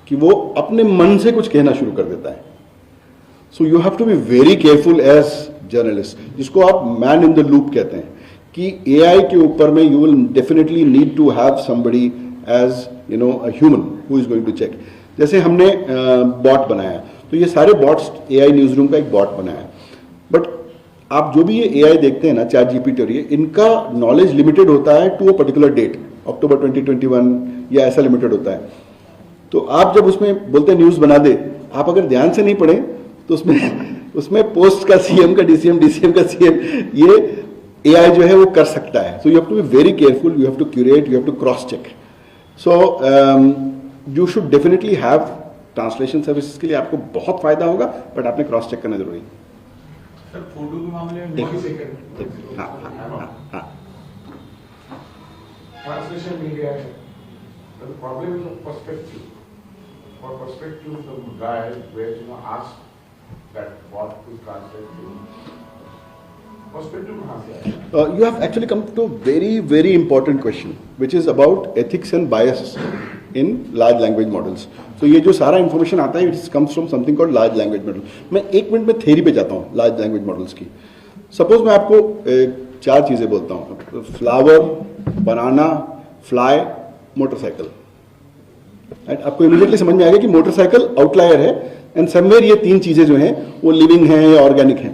कि वो अपने मन से कुछ कहना शुरू कर देता है। So you have to be very careful as journalist, जिसको आप मैन इन द लूप कहते हैं, कि एआई के ऊपर में you will definitely need to have somebody as you know a human who is going to check. जैसे हमने बॉट बनाया, तो ये सारे बॉट्स एआई न्यूज रूम का एक बॉट बनाया, बट आप जो भी ये एआई देखते हैं ना, चैट जीपीटी और ये, इनका नॉलेज लिमिटेड होता है टू अ पर्टिकुलर डेट, अक्टूबर 2021 या ऐसा लिमिटेड होता है। तो आप जब उसमें बोलते हैं न्यूज़ बना दे, आप अगर ध्यान से नहीं पढ़ें तो उसमें पोस्ट का सीएम का डीसीएम, डीसीएम का सीएम, ये एआई जो है वो कर सकता है। So you have to be very careful, you have to curate, you have to cross check. So you should definitely have translation services के लिए आपको बहुत फायदा होगा, बट आपने क्रॉस चेक करना जरूरी है। सर फोटो के मामले में ट्रांसलेशन मीडिया है, but the problem is of perspective. For perspective, the guy where ask that what to translate to, perspective कहाँ से आया? You have actually come to a very, very important question, which is about ethics and bias in large language models. So ये जो सारा information आता है, it comes from something called large language model. मैं एक मिनट में theory पे जाता हूँ large language models की. Suppose मैं आपको 4 चीजें बोलता हूँ: flower, banana, fly, मोटरसाइकिल। आपको इमीडिएटली समझ में आ गया कि मोटरसाइकिल आउटलायर है, एंड समवेयर ये 3 चीजें जो हैं वो लिविंग हैं या ऑर्गेनिक हैं।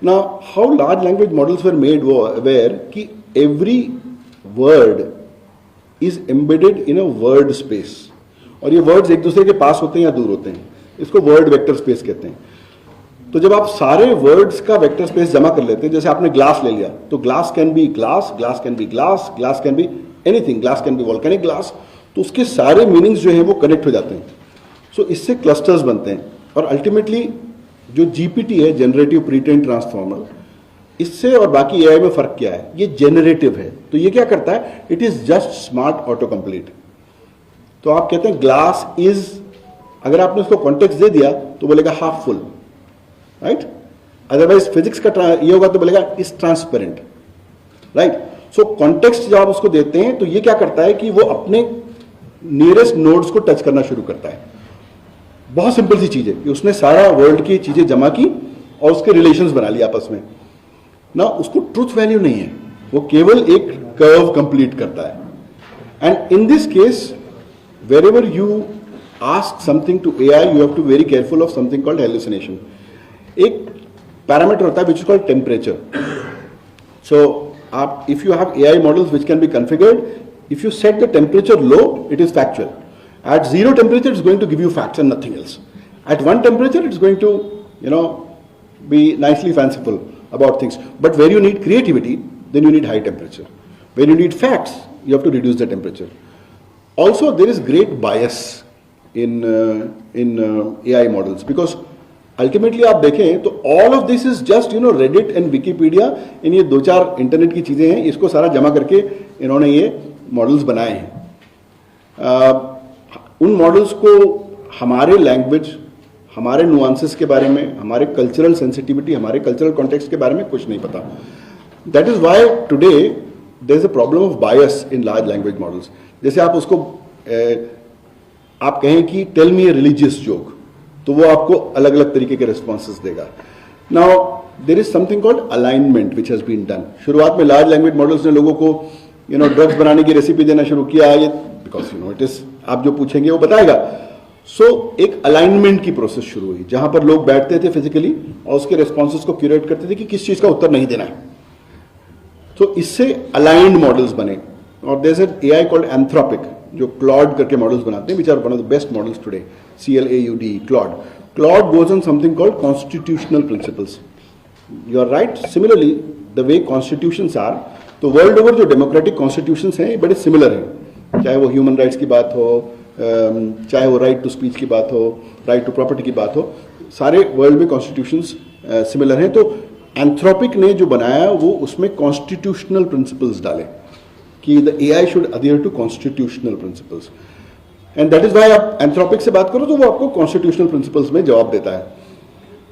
Now how large language models were made where कि every word is embedded in a word space, और ये वर्ड्स एक दूसरे के पास होते हैं या दूर होते हैं, इसको वर्ड वेक्टर स्पेस कहते हैं। तो जब आप सारे वर्ड्स का वेक्टर स्पेस जमा कर लेते हैं, जैसे आपने ग्लास ले लिया, तो glass can be glass, glass can be glass, glass can be anything, glass can be volcanic glass, तो उसके सारे मीनिंग्स जो हैं वो कनेक्ट हो जाते हैं। सो इससे क्लस्टर्स बनते हैं, और अल्टीमेटली जो जीपीटी है, जनरेटिव प्री ट्रेन्ड ट्रांसफॉर्मर, इससे और बाकी एआई में फर्क क्या है, ये जेनरेटिव है। तो ये क्या करता है, it is just smart auto complete. तो आप कहते हैं ग्लास इज, अगर आपने उसको कॉन्टेक्स्ट दे दिया तो बोलेगा half full, right. Otherwise physics का ये होगा तो बोलेगा is transparent, right. So context जब आप उसको देते हैं तो ये क्या करता है कि वो अपने नियरेस्ट नोड्स को टच करना शुरू करता है। बहुत सिंपल सी चीज है कि उसने सारा वर्ल्ड की चीजें जमा की और उसके रिलेशंस बना लिए आपस में ना। उसको ट्रूथ वैल्यू नहीं है, वो केवल एक कर्व कंप्लीट करता है। And in this case wherever you ask something to AI, you have to be very careful of something called hallucination. एक पैरामीटर होता है which is called temperature. So आप if you have AI models which can be configured, if you set the temperature low, it is factual. At 0 temperature, it's going to give you facts and nothing else. At 1 temperature, it's going to, be nicely fanciful about things. But where you need creativity, then you need high temperature. When you need facts, you have to reduce the temperature. Also, there is great bias in AI models, because ultimately आप देखें तो all of this is just Reddit and Wikipedia, इन ये 2-4 इंटरनेट की चीजें हैं, इसको सारा जमा करके इन्होंने ये मॉडल्स बनाए हैं। उन मॉडल्स को हमारे लैंग्वेज, हमारे नुआंसेस के बारे में, हमारे कल्चरल सेंसिटिविटी, हमारे कल्चरल कॉन्टेक्स्ट के बारे में कुछ नहीं पता। That is why today there is a problem of bias in large language models. जैसे आप उसको आप कहें कि tell me a religious joke, तो वो आपको अलग अलग तरीके के रिस्पॉन्सेस देगा। Now there is something called alignment which has been done. शुरुआत में लार्ज लैंग्वेज मॉडल्स ने लोगों को ड्रग्स बनाने की रेसिपी देना शुरू किया, ये बिकॉज इट इज, आप जो पूछेंगे वो बताएगा। सो एक अलाइनमेंट की प्रोसेस शुरू हुई, जहां पर लोग बैठते थे फिजिकली और उसके रिस्पॉन्सेस को क्यूरेट करते थे कि किस चीज का उत्तर नहीं देना है। तो इससे अलाइंड मॉडल्स बने। और there is an AI called Anthropic जो क्लॉड करके मॉडल्स बनाते हैं, which are one of the best models today, CLAUD, Claude. Claude goes on something called constitutional principles. You are right. Similarly, the way constitutions are, तो वर्ल्ड ओवर जो डेमोक्रेटिक कॉन्स्टिट्यूशंस हैं ये बड़े सिमिलर हैं, चाहे वो ह्यूमन राइट्स की बात हो, चाहे वो राइट टू स्पीच की बात हो, राइट टू प्रॉपर्टी की बात हो, सारे वर्ल्ड में कॉन्स्टिट्यूशंस सिमिलर हैं. तो एंथ्रोपिक ने जो बनाया वो उसमें कॉन्स्टिट्यूशनल प्रिंसिपल्स डाले कि the AI should adhere to constitutional principles, and that is why आप एंथ्रोपिक से बात करो तो वो आपको कॉन्स्टिट्यूशनल प्रिंसिपल्स में जवाब देता है.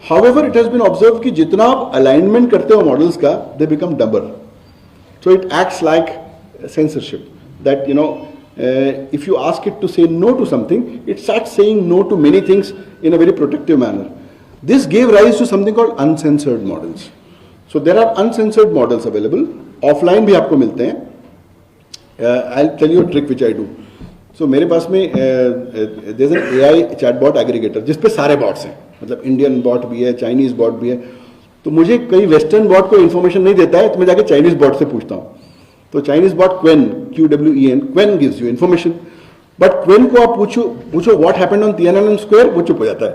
However it has been observe कि जितना आप अलाइनमेंट करते हो मॉडल्स का, they become dumber. So it acts like censorship, that if you ask it to say no to something, it starts saying no to many things in a very protective manner. This gave rise to something called uncensored models. So there are uncensored models available. Offline भी आपको मिलते हैं. I'll tell you a trick which I do. So मेरे पास में there's an AI chatbot aggregator जिसपे सारे bots हैं, मतलब इंडियन बॉट भी है, चाइनीज बॉट भी है. तो मुझे कई वेस्टर्न बॉट को इन्फॉर्मेशन नहीं देता है, तो मैं जाके चाइनीज बॉट से पूछता हूँ. तो Chinese bot Qwen, QWEN, Qwen gives you information. But Qwen को आप पूछो what happened on Tiananmen Square, वो चुप हो जाता है,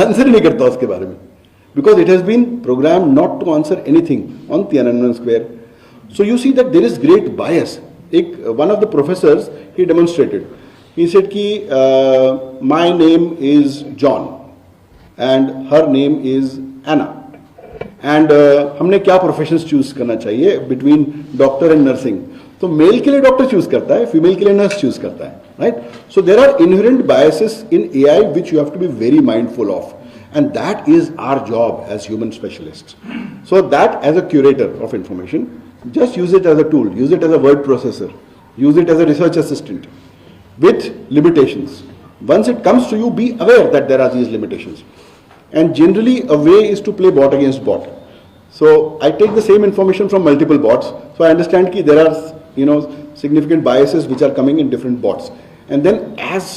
आंसर ही नहीं करता उसके बारे में, because it has been program not to answer anything on Tiananmen Square. So you see that there is great bias. एक one of the professors he demonstrated, he said कि my name is John and her name is Anna, and हमने क्या प्रोफेशंस चूज करना चाहिए बिटवीन डॉक्टर एंड नर्सिंग. तो मेल के लिए डॉक्टर चूज करता है, फीमेल के लिए नर्स चूज करता है, right. So there are inherent biases in AI which you have to be very mindful of, and that is our job as human specialist. So that as a curator of information, just use it as a tool, use it as a word processor, use it as a research assistant with limitations. Once it comes to you, be aware that there are these limitations. And generally a way is to play bot against bot. So I take the same information from multiple bots, so I understand that there are significant biases which are coming in different bots, and then as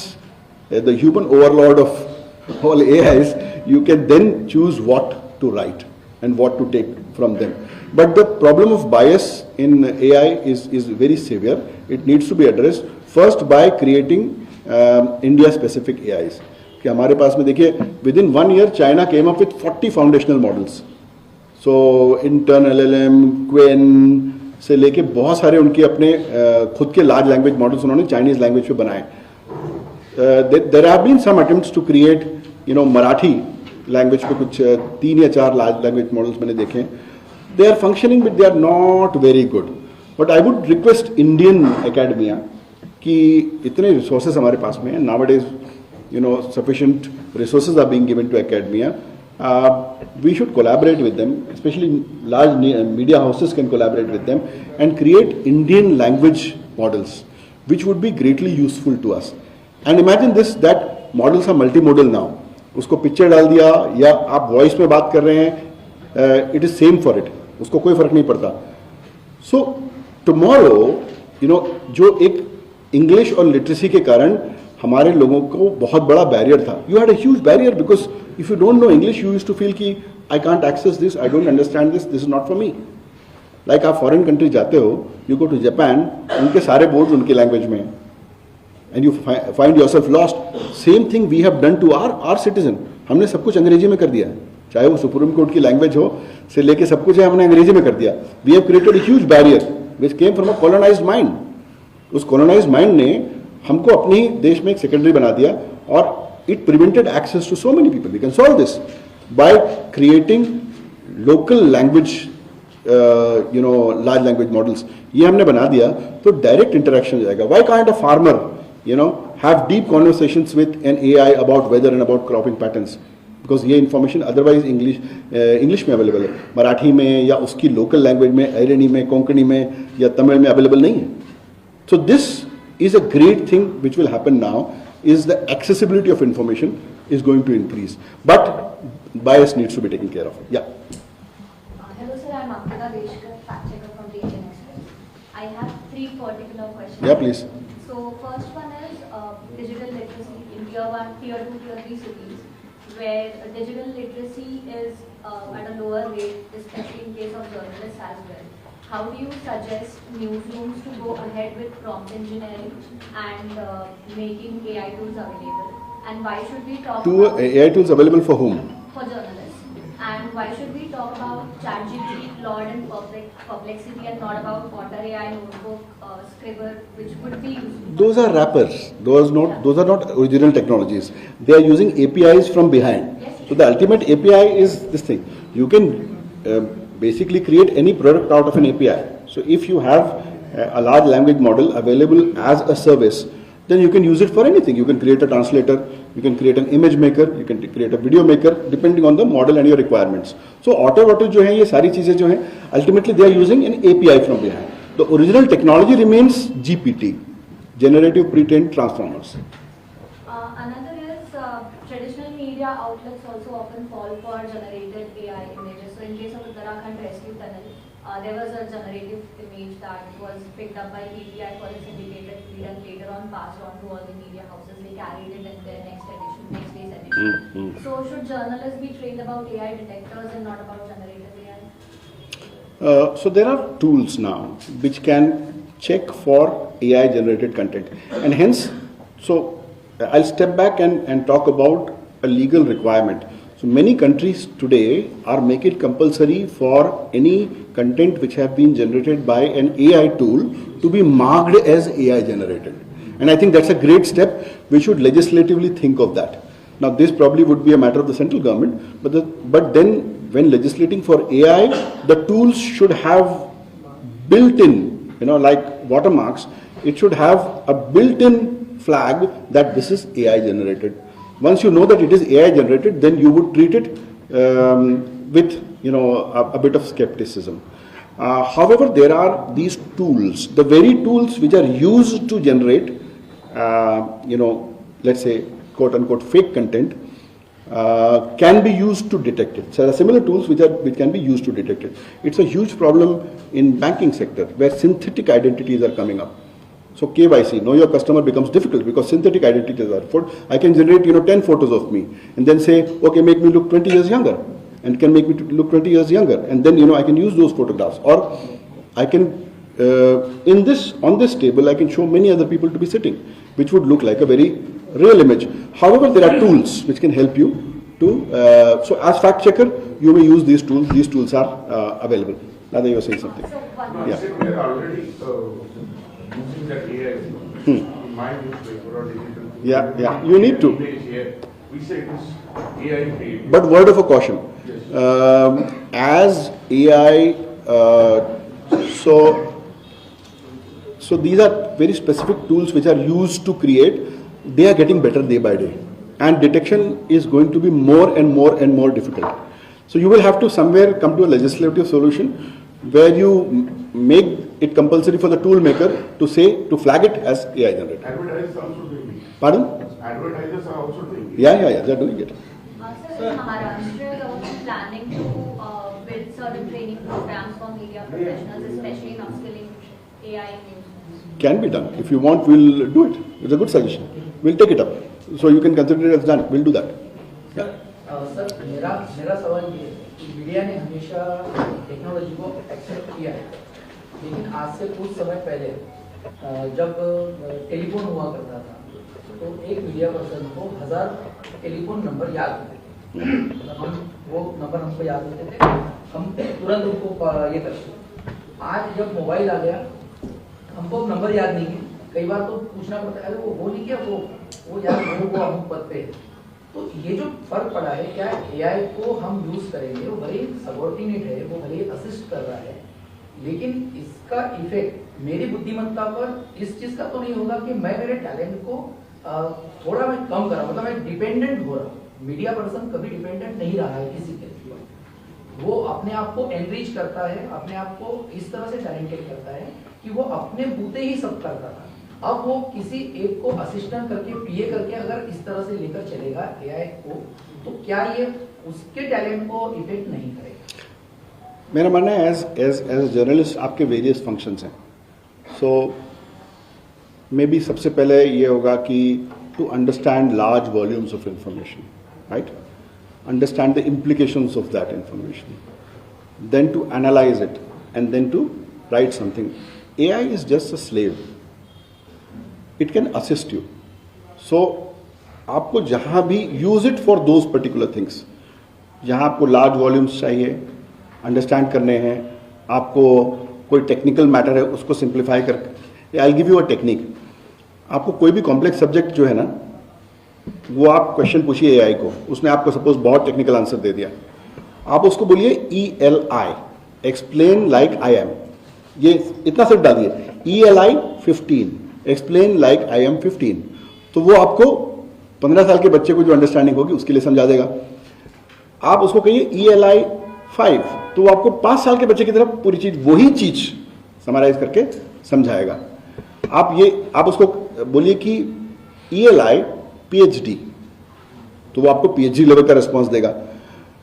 the human overlord of all AIs, you can then choose what to write and what to take from them. But the problem of bias in AI is very severe. It needs to be addressed first by creating India specific AIs. कि हमारे पास में देखिए within 1 year China came up with 40 foundational models. So intern LLM, Qwen से लेके बहुत सारे उनके अपने खुद के लार्ज लैंग्वेज मॉडल्स उन्होंने चाइनीज लैंग्वेज पे बनाए. There have been some attempts to create Marathi language पे कुछ 3 या 4 लार्ज लैंग्वेज मॉडल्स मैंने देखे. They are functioning but they are not very good. But I would request Indian academia कि इतने रिसोर्सेज हमारे पास में हैं nowadays, sufficient resources are being given to academia. We should collaborate with them, especially large media houses can collaborate with them and create Indian language models, which would be greatly useful to us. And imagine this, that models are multimodal now. उसको पिक्चर डाल दिया या आप वॉइस में बात कर रहे हैं, it is same for it, उसको कोई फर्क नहीं पड़ता. So tomorrow, जो एक इंग्लिश और लिटरेसी के कारण हमारे लोगों को बहुत बड़ा बैरियर था. You had a huge barrier because if you don't know English you used to feel कि I can't access this, I don't understand this, this is not for me. Like आप फॉरेन कंट्री जाते हो, यू गो टू जापान, उनके सारे बोर्ड्स उनके लैंग्वेज में and you find yourself lost. Same thing we have done to our citizen. हमने सब कुछ अंग्रेजी में कर दिया, चाहे वो सुप्रीम कोर्ट की लैंग्वेज हो से लेके सब कुछ है हमने अंग्रेजी में कर दिया. We have created a huge barrier which came from a colonised mind. उस कॉलोनाइज्ड माइंड ने हमको अपने ही देश में एक सेकेंडरी बना दिया और it prevented access to so many people. We can solve this by creating local language large language models. ये हमने बना दिया तो डायरेक्ट इंटरेक्शन हो जाएगा. Why can't a farmer have deep conversations with an AI about weather and about cropping patterns, because ये इन्फॉर्मेशन अदरवाइज इंग्लिश में अवेलेबल है, मराठी में या उसकी लोकल लैंग्वेज में, अरेनी में, कोंकणी में या तमिल में अवेलेबल नहीं है. So this is a great thing which will happen now, is the accessibility of information is going to increase, but bias needs to be taken care of. Yeah. Hello sir, I'm Ankita Deshkar, fact checker from Region Express. I have 3 particular questions. Yeah, please. So first one is digital literacy in tier 1, tier 2, tier 3 cities, where digital literacy is at a lower rate, especially in case of journalists as well. how do you suggest newsrooms to go ahead with prompt engineering and making AI tools available? And why should we talk about AI tools available for whom? for journalists? And why should we talk about ChatGPT, Claude, and Perplexity, and not about Otter AI, Notebook, Scribble, which would be useful? Those are wrappers. Those are not original technologies. They are using APIs from behind. Yes. So the ultimate API is this thing. You can basically create any product out of an API. So if you have a large language model available as a service, then you can use it for anything. You can create a translator, you can create an image maker, you can create a video maker, depending on the model and your requirements. So Otter जो है ये सारी चीजें जो हैं, ultimately they are using an API from behind. The original technology remains GPT, Generative Pre-trained Transformers. Another is traditional media outlets also often fall for generated AI images. So in case of Uttarakhand Rescue Tunnel, there was a generative image that was picked up by PTI for its syndicated feed and later on passed on to all the media houses. They carried it in their next day's edition. So should journalists be trained about AI detectors and not about generative AI? So there are tools now which can check for AI generated content, and hence, so I'll step back and talk about a legal requirement. So many countries today are making it compulsory for any content which have been generated by an AI tool to be marked as AI generated. And I think that's a great step. We should legislatively think of that. Now this probably would be a matter of the central government, but then when legislating for AI, the tools should have built-in, like watermarks, it should have a built-in flag that this is AI generated. Once you know that it is AI generated, then you would treat it with a bit of skepticism. However, there are these tools, the very tools which are used to generate, let's say quote unquote fake content, can be used to detect it. So there are similar tools which can be used to detect it. It's a huge problem in banking sector where synthetic identities are coming up. So KYC, know your customer, becomes difficult because synthetic identities are formed. I can generate 10 photos of me and then say, okay, make me look 20 years younger, and can make me look 20 years younger, and then I can use those photographs, or I can on this table I can show many other people to be sitting, which would look like a very real image. However, there are tools which can help you to. So as fact checker, you may use these tools. These tools are available. Now you are saying something. So one No, Yeah. I said we are already using that AI in my newspaper or digital. Yeah, you need to. Here, we say it is AI created. But word of a caution, as AI, so these are very specific tools which are used to create. They are getting better day by day, and detection is going to be more and more and more difficult. So you will have to somewhere come to a legislative solution where you make it compulsory for the tool maker to flag it as AI generated. Advertisers are also doing it. Pardon? Advertisers are also doing it. Yeah, they're doing it. Sir, in Maharashtra, is also planning to build certain training programs for media professionals, especially in upskilling AI in news. Can be done. If you want, we'll do it. It's a good suggestion. We'll take it up. So you can consider it as done. We'll do that. Sir मेरा सवाल ये है कि मीडिया ने हमेशा टेक्नोलॉजी को एक्सेप्ट किया है, लेकिन आज से कुछ समय पहले जब टेलीफोन हुआ करता था तो एक मीडिया पर्सन को 1000 टेलीफोन नंबर याद होते थे। हम वो नंबर हमको याद होते थे, हम तुरंत उनको ये करते। आज जब मोबाइल आ गया हमको नंबर याद नहीं है, कई बार तो पूछना पड़ता है वो नहीं किया वो यार वो हम पद पे है। तो ये जो फर्क पड़ा है, क्या एआई को हम यूज करेंगे, वो भले सबऑर्डिनेट है, वो भले असिस्ट कर रहा है, लेकिन इसका इफेक्ट मेरी बुद्धिमत्ता पर इस चीज का तो नहीं होगा कि मैं मेरे टैलेंट को थोड़ा मैं कम कर रहा हूँ, मतलब मैं डिपेंडेंट हो रहा हूँ। मीडिया पर्सन कभी डिपेंडेंट नहीं रहा है किसी के ऊपर, वो अपने आप को एनरिच करता है, अपने आप को इस तरह से टैलेंटेड करता है कि वो अपने बूते ही सब करता था। अब वो किसी एक को असिस्टेंट करके पीए करके अगर इस तरह से लेकर चलेगा एआई को, तो क्या ये उसके टैलेंट को इफेक्ट नहीं करेगा? मेरा मानना है एज जर्नलिस्ट आपके वेरियस फंक्शंस हैं। सो मे बी सबसे पहले ये होगा कि to understand large volumes of information, right, understand the implications of that information, then to analyze it, and then to write something. AI is just a slave. It can assist you. So आपको जहाँ भी use it for those particular things. जहाँ आपको large volumes चाहिए, understand करने हैं, आपको कोई technical matter है उसको simplify कर, I'll give you a technique. आपको कोई भी complex subject जो है ना, वो आप क्वेश्चन पूछिए AI को, उसने आपको सपोज बहुत टेक्निकल आंसर दे दिया, आप उसको बोलिए ELI, explain like I am, ये इतना सिर्फ डालिए, ELI 15, explain like I am 15, तो वो आपको 15 साल के बच्चे को जो अंडरस्टैंडिंग होगी उसके लिए समझा देगा. आप उसको कहिए ELI 5, तो वो आपको 5 साल के बच्चे की तरफ पूरी चीज वही चीज समराइज करके समझाएगा. आप उसको बोलिए कि ELI PhD, तो वो आपको PhD लेवल का रिस्पॉन्स देगा.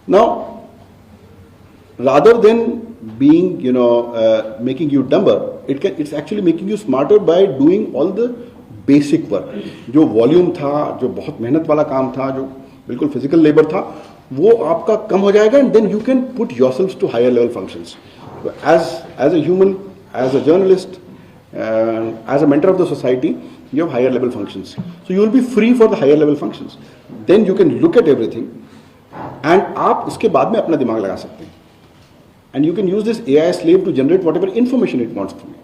Now rather than being making you dumber, it's actually making you smarter by doing all the basic work. जो वॉल्यूम था, जो बहुत मेहनत वाला काम था, जो बिल्कुल फिजिकल लेबर था, वो आपका कम हो जाएगा, and then you can put yourselves to higher level functions. As a human, as a journalist, as a mentor of the society, you have higher level functions. So you will be free for the higher level functions. Then you can look at everything, and आप उसके बाद में अपना दिमाग लगा सकते हैं. And you can use this AI slave to generate whatever information it wants from you.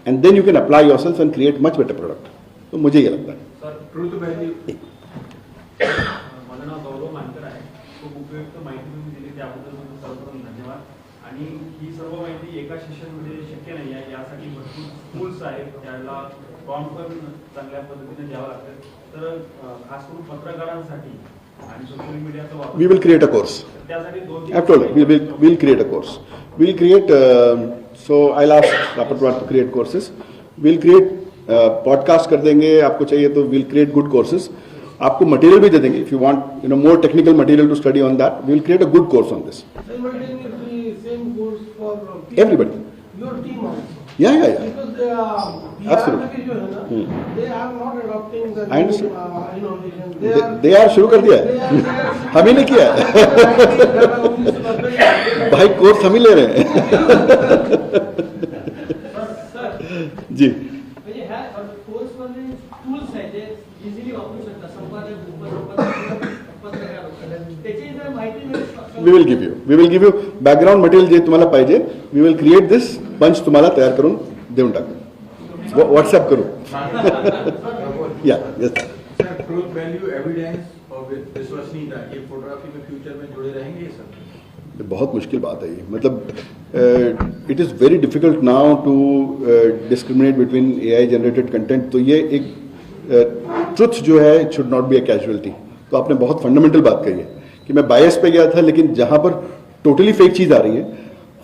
And then you can apply yourself and create much better product. तो मुझे ये लगता है. सर ट्रूथ व्हॅल्यू, माझं नाव गौरव मानकर आहे. खूप उपयुक्त माहिती तुम्ही दिली त्याबद्दल तुमचे सर्वप्रथम धन्यवाद. आणि ही सर्व माहिती एका सेशनमध्ये शक्य नाही आहे, यासाठी भरपूर टूल्स आहेत, त्याला प्रॉम्प्ट पण चांगल्या पद्धतीने द्यावं लागतं. तर खास करून पत्रकारांसाठी आणि सोशल मीडियाचा वापर, We will create a course. त्यासाठी I've told you, we'll create a course. We'll create, so I'll ask Rapatwar to create courses. We'll create podcast कर देंगे, आपको चाहिए तो we'll create good courses. आपको मटेरियल भी दे देंगे. If you want more technical material to study on that, we'll create a good course on this. Same goes for Everybody. your team also. Yeah. Because they are Absolutely. they are not adopting the I understand. innovation. They are शुरू कर दिया है. हम ही नहीं किया है. भाई कोर्स हम ही ले रहे हैं. जी. म्हणजे ह्या कोर्समध्ये टूल्स आहेत जे इझिली वापरू शकतात, संपादक पत्रकार त्याची जर माहिती मिळू शकते. We will give you background material जे तुम्हाला पाहिजे. We will create this bunch तुम्हाला तयार करून देऊन टाकू. WhatsApp करू. Yes. Sir truth value, evidence और विश्वसनीयता, ये फोटोग्राफी में फ्यूचर में जुड़े रहेंगे सर? बहुत मुश्किल बात है ये. मतलब it is very difficult now to discriminate between AI generated content. तो ये एक ट्रुथ जो है it should not be a casualty. तो आपने बहुत फंडामेंटल बात कही है कि मैं बायस पे गया था, लेकिन जहाँ पर टोटली फेक चीज़ आ रही है,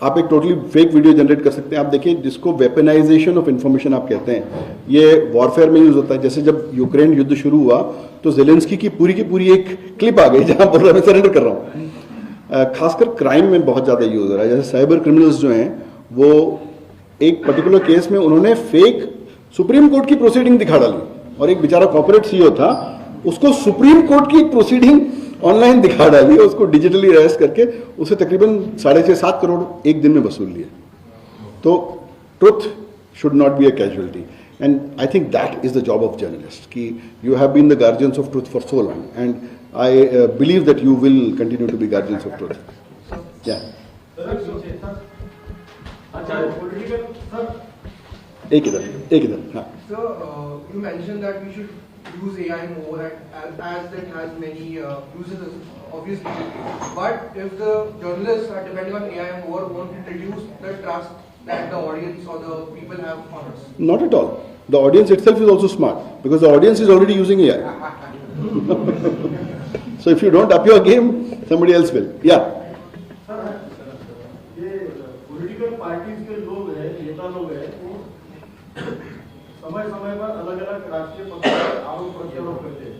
आप एक टोटली फेक वीडियो जनरेट कर सकते हैं. आप देखिए, जिसको वेपनाइजेशन ऑफ इंफॉर्मेशन आप कहते हैं, ये वॉरफेयर में यूज होता है. जैसे जब यूक्रेन युद्ध शुरू हुआ तो जेलेंस्की की पूरी एक क्लिप आ गई जहां बोल रहा है मैं सरेंडर कर रहा हूं. खासकर क्राइम में बहुत ज़्यादा यूज हो रहा है. जैसे साइबर क्रिमिनल्स जो हैं, वो एक पर्टिकुलर केस में उन्होंने फेक सुप्रीम कोर्ट की प्रोसीडिंग दिखा डाली, और एक बेचारा कॉर्पोरेट CEO था, उसको सुप्रीम कोर्ट की प्रोसीडिंग ऑनलाइन दिखा डाली, उसको डिजिटली अरेस्ट करके उसे तकरीबन 6.5-7 करोड़ एक दिन में वसूल लिए. तो truth should not be a casualty, and I think that is the job of journalist, कि you have been the guardians of truth for so long, and I believe that you will continue to be guardians of truth. क्या एक इधर हाँ. So, you mentioned that we should use AI more as it has many uses, obviously. But if the journalists are depending on AI more, won't it reduce the trust that the audience or the people have on us? Not at all. The audience itself is also smart, because the audience is already using AI. So if you don't up your game, somebody else will. Yeah. ये पॉलिटिकल पार्टीज के लोग हैं, नेता लोग हैं, वो समय समय पर अलग अलग राष्ट्रीय पक्षों पर आरोप प्रत्यारोप करते हैं.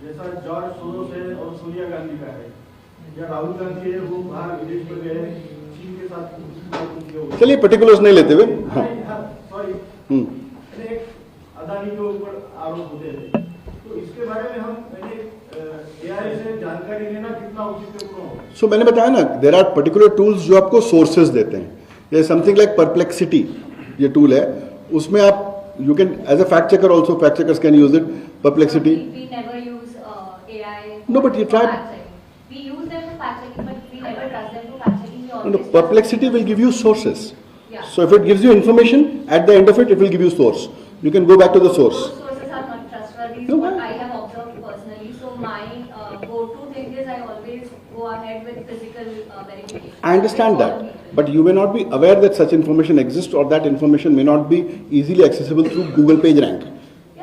जैसा जॉर्ज सोरोस है और सोनिया गांधी का है, या राहुल गांधी है, वो बाहर विदेश में गए, चीन के साथ. चलिए पर्टिकुलर्स नहीं लेते हुए. हाँ. सॉरी, अदानी के ऊपर आरोप होते हैं, तो इसके बारे में हम AI से जानकारी लेना कितना उचित होगा? सो मैंने बताया ना, देयर आर पर्टिकुलर टूल्स जो आपको सोर्सेज देते हैं. There's something like Perplexity, ये tool है, उसमें आप you can as a fact checker also, fact checkers can use it. Perplexity. We never use AI. No, but you for tried. fact checking. We use them for fact checking, but we never trust them for fact checking. We No, always Perplexity will give you sources. Yeah. So if it gives you information, at the end of it, it will give you source. You can go back to the source. Those sources are not trustworthy, is No, what why? I have observed personally. So my go-to thing is I always go ahead with physical verification. I understand With all that, people. but you may not be aware that such information exists, or that information may not be easily accessible through Google PageRank.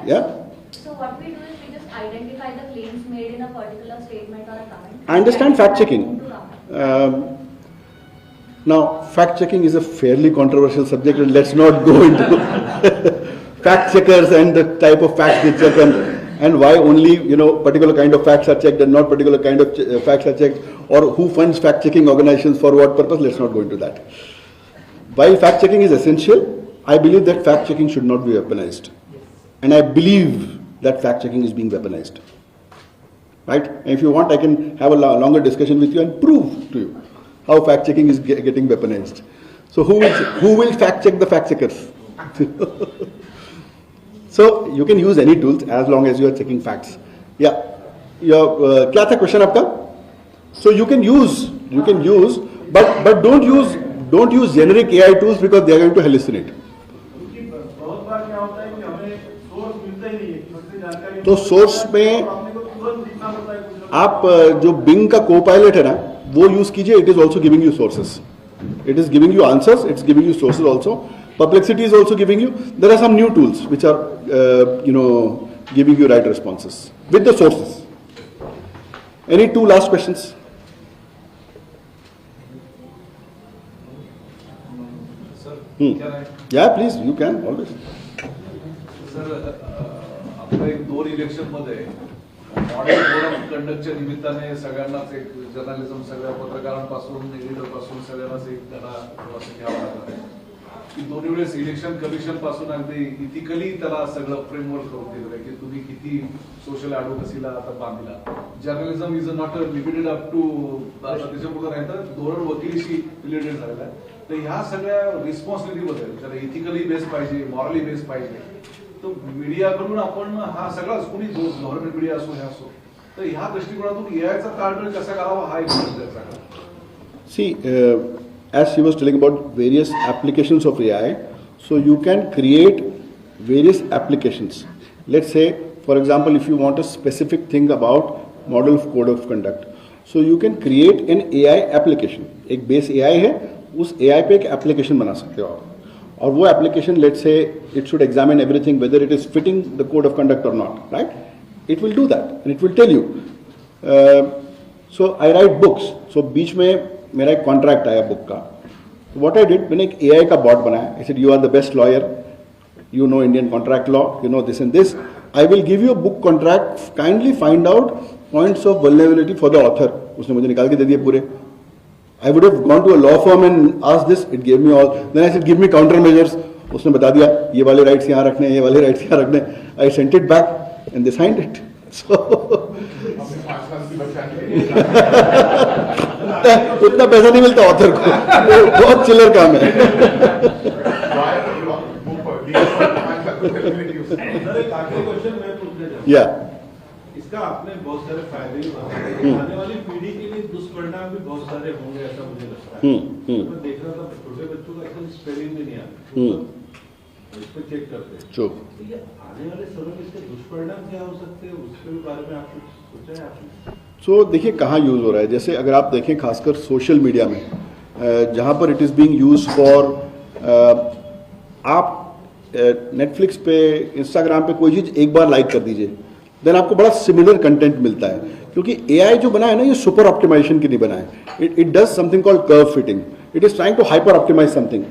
Yeah? So what we do is we just identify the claims made in a particular statement or a comment. I understand fact checking. Into Now, fact checking is a fairly controversial subject, and let's not go into fact checkers and the type of facts they check, and why only particular kind of facts are checked and not particular kind of facts are checked, or who funds fact checking organizations for what purpose. Let's not go into that. While fact checking is essential, I believe that fact checking should not be weaponized, and I believe that fact checking is being weaponized. Right? And if you want, I can have a longer discussion with you and prove to you how fact checking is getting weaponized. So who will fact check the fact checkers? So you can use any tools as long as you are checking facts. Yeah. क्या था question आपका? So you can use, but don't use generic AI tools because they are going to hallucinate. क्योंकि बहुत बार क्या होता है कि हमें सोर्स मिलता ही नहीं है, उससे जानकारी तो source में अपने को तुरंत लिखना पड़ता है कुछ ना आप जो Bing का co-pilot है ना, वो यूज कीजिए. It is also giving you sources. It is giving you answers. It's giving you sources also. Perplexity is also giving you. There are some new tools which are giving you right responses with the sources. Any two last questions? Sir, Hmm. can I? Yeah, please. You can always. Sir आपल्या एक 2 इलेक्शन मध्ये मॉडेल कोड ऑफ कंडक्टच्या निमित्ताने सगळ्यांनाच एक जर्नलिझम सगळ्या पत्रकारांपासून एडिटर पासून सगळ्यांनाच एक धडा असं घ्यावा लागला की दोन्ही वेळेस इलेक्शन कमिशन पासून अगदी इथिकली त्याला सगळं फ्रेमवर्क करून दिलं की तुम्ही किती सोशल ऍडव्होकसीला आता बांधला. Journalism is not limited up to त्याच्यापुढे नाही तर धोरण वकिलीशी रिलेटेड झालेला आहे. तर ह्या सगळ्या रिस्पॉन्सिबिलिटी बद्दल ज्याला इथिकली बेस्ड पाहिजे, मॉरली बेस्ड पाहिजे, तो मीडियाकडून आपण हा सगळाच कोणी गव्हर्नमेंट मीडिया असो हे असो तर ह्या दृष्टिकोनातून एआयचा ताळमेळ कसा करावा हा एक प्रश्न आहे. See, as she was telling about various applications of AI, so you can create various applications. Let's say, for example, if you want a specific thing about model of code of conduct, so you can create an AI application. एक base AI है, उस AI पे एक application बना सकते हो आप. और वो application, let's say, it should examine everything whether it is fitting the code of conduct or not, right? It will do that and it will tell you. So I write books. So बीच में मेरा एक कॉन्ट्रैक्ट आया बुक का. What I did, मैंने एक AI का बॉट बनाया. I said, you are the best lawyer, you know Indian contract law, you know this and this. I will give you a book contract. Kindly find out points of vulnerability for the author. उसने मुझे निकाल के दे दिए पूरे. I would have gone to a law firm and asked this. It gave me all. Then I said, give me countermeasures. उसने बता दिया ये वाले राइट्स यहाँ रखने, ये वाले राइट्स यहाँ रखने. I sent it back and they signed it. So उतना पैसा नहीं मिलता ऑथर को, बहुत चिल्लर काम है. सर एक आखिरी क्वेश्चन मैं पूछना चाहता हूँ. या इसका आपने बहुत सारे फायदे भी बताए, आने वाली पीढ़ी के लिए दुष्परिणाम भी बहुत सारे होंगे ऐसा मुझे लगता है. मैं देख रहा था छोटे बच्चों का एकदम स्पेलिंग भी नहीं आता, इस पर चेक करते हैं. चुप. तो ये आने वाले समय में इसके दुष्परिणाम क्या हो सकते हैं, उसके बारे में आप कुछ सोचा है आपने? सो देखिए कहाँ यूज़ हो रहा है. जैसे अगर आप देखें खासकर सोशल मीडिया में, जहाँ पर it is being use for, आप नेटफ्लिक्स पे, इंस्टाग्राम पे कोई चीज़ एक बार लाइक कर दीजिए, देन आपको बड़ा सिमिलर कंटेंट मिलता है. क्योंकि एआई जो बना है ना, ये सुपर ऑप्टिमाइजेशन के लिए बना है. It does something called curve fitting. It is trying to hyper optimize something.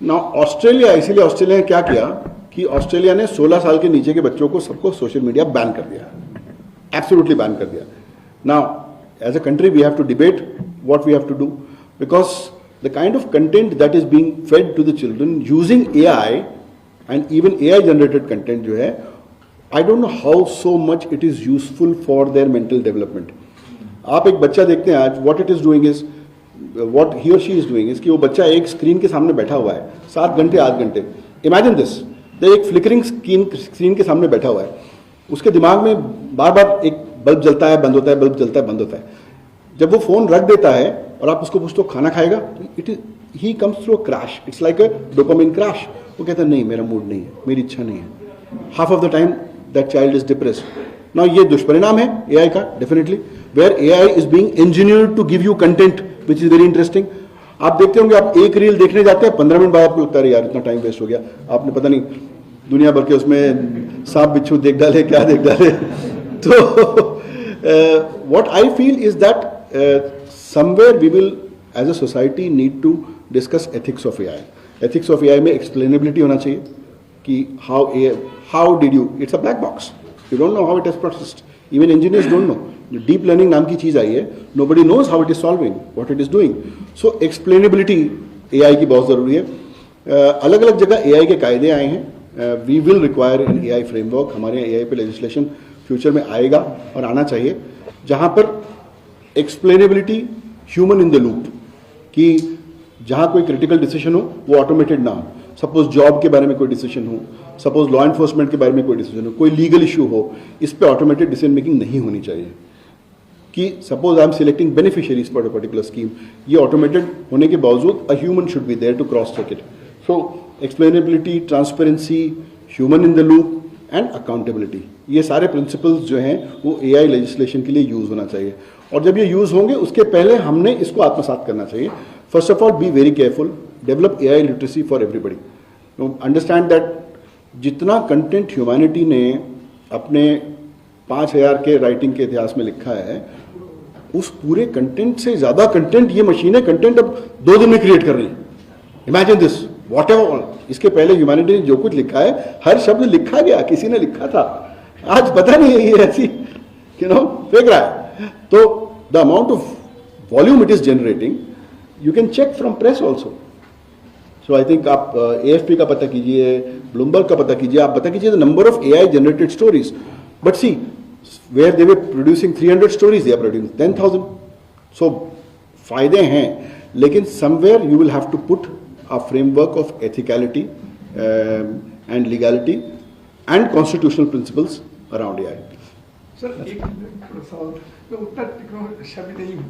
Now Australia, इसीलिए ऑस्ट्रेलिया ने क्या किया कि ऑस्ट्रेलिया ने 16 साल के नीचे के बच्चों को सबको सोशल मीडिया बैन कर दिया, एब्सोल्युटली बैन कर दिया. Now, as a country, we have to debate what we have to do, because the kind of content that is being fed to the children using AI and even AI-generated content, जो है, I don't know how so much it is useful for their mental development. आप एक बच्चा देखते हैं आज, what it is doing is, what he or she is doing is कि वो बच्चा एक स्क्रीन के सामने बैठा हुआ है 7 घंटे 8 घंटे. इमेजिन दिस, एक फ्लिकरिंग स्क्रीन के सामने बैठा हुआ है, उसके दिमाग में बार बार एक बल्ब जलता है बंद होता है, बल्ब जलता है बंद होता है. जब वो फोन रख देता है और आप उसको पूछते हो खाना खाएगा, it is he comes through a crash. It's like a dopamine crash. वो कहता है नहीं मेरा मूड नहीं है, मेरी इच्छा नहीं है. Half of the time that child is depressed. Now ये दुष्परिणाम है एआई का definitely, where AI is being engineered to give you content which is very interesting. आप देखते होंगे, आप एक रील देखने जाते हैं 15 मिनट बाद आपको लगता है यार इतना टाइम वेस्ट हो गया, आपने पता नहीं दुनिया भर के उसमें सांप बिच्छू देख डाले, क्या देख डाले. तो what I feel is that somewhere we will as a society need to discuss ethics of AI. Ethics of AI में explainability होना चाहिए कि how did you, it's a black box, you don't know how it is processed, even engineers don't know. Deep learning नाम की चीज़ आई है, nobody knows how it is solving, what it is doing. So explainability AI की बहुत ज़रूरी है. अलग अलग जगह AI के कायदे आए हैं. We will require an AI framework. हमारे यहाँ AI पे legislation फ्यूचर में आएगा और आना चाहिए, जहाँ पर एक्सप्लेनेबिलिटी ह्यूमन इन द लूप, कि जहाँ कोई क्रिटिकल डिसीजन हो वो ऑटोमेटेड ना हो. सपोज जॉब के बारे में कोई डिसीजन हो, सपोज लॉ एनफोर्समेंट के बारे में कोई डिसीजन हो, कोई लीगल इशू हो, इस पे ऑटोमेटेड डिसीजन मेकिंग नहीं होनी चाहिए. कि suppose I am selecting beneficiaries for a particular scheme, ये ऑटोमेटेड होने के बावजूद a human should be there to cross check it. So explainability, transparency, human in the loop and accountability, ये सारे प्रिंसिपल्स जो हैं वो एआई लेजिस्लेशन के लिए यूज़ होना चाहिए. और जब ये यूज़ होंगे उसके पहले हमने इसको आत्मसात करना चाहिए. First of all B very careful, develop AI literacy for everybody. Understand that जितना कंटेंट ह्यूमैनिटी ने अपने 5000 के राइटिंग के इतिहास में लिखा है, उस पूरे कंटेंट से ज़्यादा कंटेंट ये मशीनें कंटेंट अब 2 दिन में क्रिएट कर रही हैं. Imagine this, what ever. इसके पहले ह्यूमैनिटी ने जो कुछ लिखा है, हर शब्द लिखा गया, किसी ने लिखा था, आज पता नहीं है ये ऐसी फेंक रहा है. तो the amount of volume it is generating, you can check from press also. So I think आप AFP का पता कीजिए, ब्लूमबर्ग का पता कीजिए, आप पता कीजिए the number of AI generated stories. But see where they were producing 300 stories, they are producing 10,000. So फायदे हैं, लेकिन somewhere you will have to put a framework of ethicality and legality and constitutional principles around AI. Sir एक सवाल, मैं उतना टेक्नोलॉजी नहीं हूँ.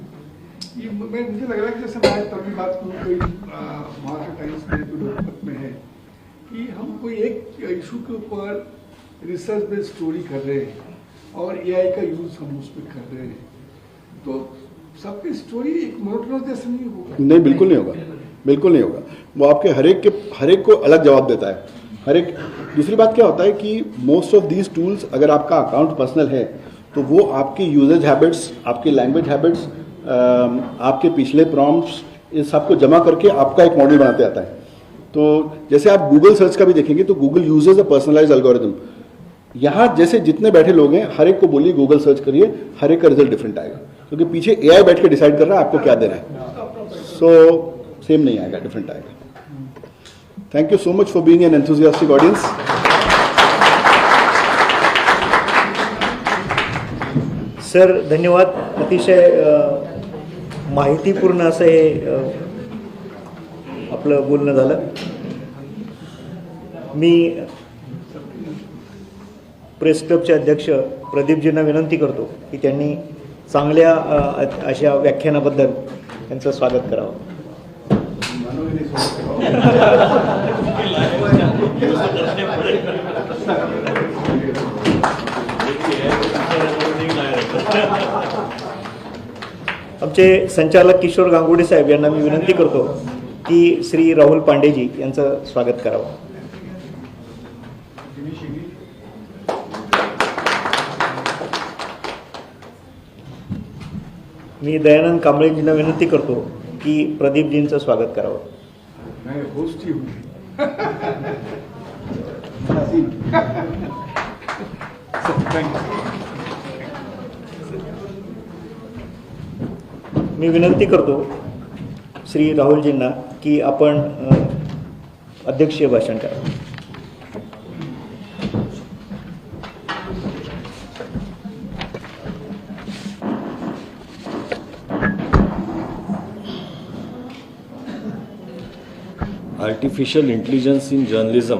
ये मुझे लग रहा है कि जैसे मैं तभी बात करूँ कोई महाराष्ट्र टाइम्स में कोई लोकमत में है कि हम कोई एक इशू के ऊपर रिसर्च बेस्ड स्टोरी कर रहे हैं और AI का यूज हम उसमें कर रहे हैं, तो सबकी स्टोरी एक मोनोटोनस जैसा नहीं होगा. नहीं, बिल्कुल नहीं होगा, बिल्कुल नहीं होगा. वो आपके हर एक को अलग जवाब देता है. हर एक. दूसरी बात क्या होता है कि मोस्ट ऑफ दीज टूल्स, अगर आपका अकाउंट पर्सनल है तो वो आपके यूजेज हैबिट्स, आपके लैंग्वेज हैबिट्स, आपके पिछले प्रॉम्प्ट्स, इस सबको जमा करके आपका एक मॉडल बनाते आता है. तो जैसे आप गूगल सर्च का भी देखेंगे तो गूगल यूजेज अ पर्सनलाइज्ड एल्गोरिथम. यहाँ जैसे जितने बैठे लोग हैं, हर एक को बोलिए गूगल सर्च करिए, हर एक का रिजल्ट डिफरेंट आएगा, क्योंकि पीछे AI बैठ के डिसाइड कर रहा है आपको क्या देना है. सो सेम नहीं आएगा, डिफरेंट आएगा. Thank you so much for being an enthusiastic audience. Sir धन्यवाद. अतिशय माहितीपूर्ण असं हे आपलं बोलणं झालं. मी प्रेस क्लबचे अध्यक्ष प्रदीपजींना विनंती करतो की त्यांनी चांगल्या अशा व्याख्यानाबद्दल त्यांचं स्वागत करावं. आमचे संचालक किशोर गांगुडे साहेब यांना मी विनंती करतो की श्री राहुल पांडेजी यांचं स्वागत करावं. मी दयानंद कांबळेजींना विनंती करतो की प्रदीपजींचं स्वागत करावं. मैं होस्ट ही हूँ. मी विनंती करतो श्री राहुलजींना की आपण अध्यक्षीय भाषण करावं. आर्टिफिशियल इंटेलिजन्स इन जर्नलिझम,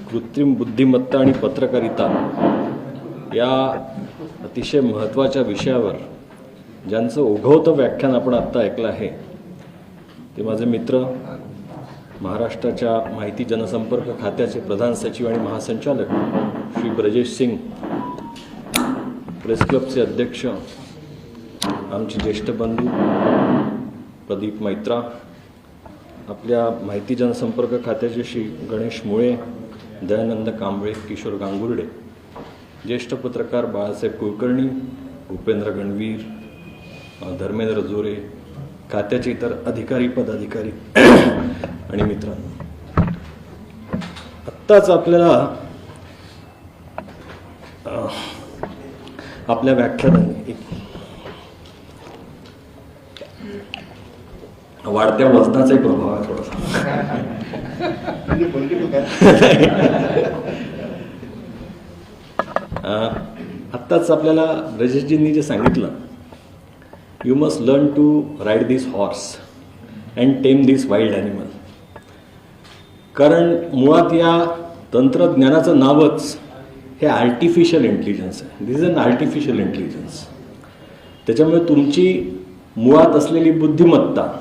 कृत्रिम बुद्धिमत्ता आणि पत्रकारिता या अतिशय महत्त्वाच्या विषयावर ज्यांचं ओघवतं व्याख्यान आपण आत्ता ऐकलं आहे ते माझे मित्र, महाराष्ट्राच्या माहिती जनसंपर्क खात्याचे प्रधान सचिव आणि महासंचालक श्री ब्रजेश सिंग, प्रेस क्लबचे अध्यक्ष आमचे ज्येष्ठ बंधू प्रदीप मैत्रा, आपल्या माहिती जनसंपर्क खात्याचे श्री गणेश मुळे, दयानंद कांबळे, किशोर गांगुर्डे, ज्येष्ठ पत्रकार बाळासाहेब कुलकर्णी, भूपेंद्र गणवीर, धर्मेंद्र जोरे, खात्याचे इतर अधिकारी पदाधिकारी आणि मित्रांनो, आत्ताच आपल्याला आपल्या व्याख्यानाने वाढत्या वजनाचा प्रभाव आहे थोडासा. आत्ताच आपल्याला ब्रजेशजींनी जे सांगितलं, you must learn to ride this horse and tame this wild animal. कारण मुळात या तंत्रज्ञानाचं नावच हे आर्टिफिशियल इंटेलिजन्स आहे. This is an artificial intelligence. त्याच्यामुळे तुमची मुळात असलेली बुद्धिमत्ता,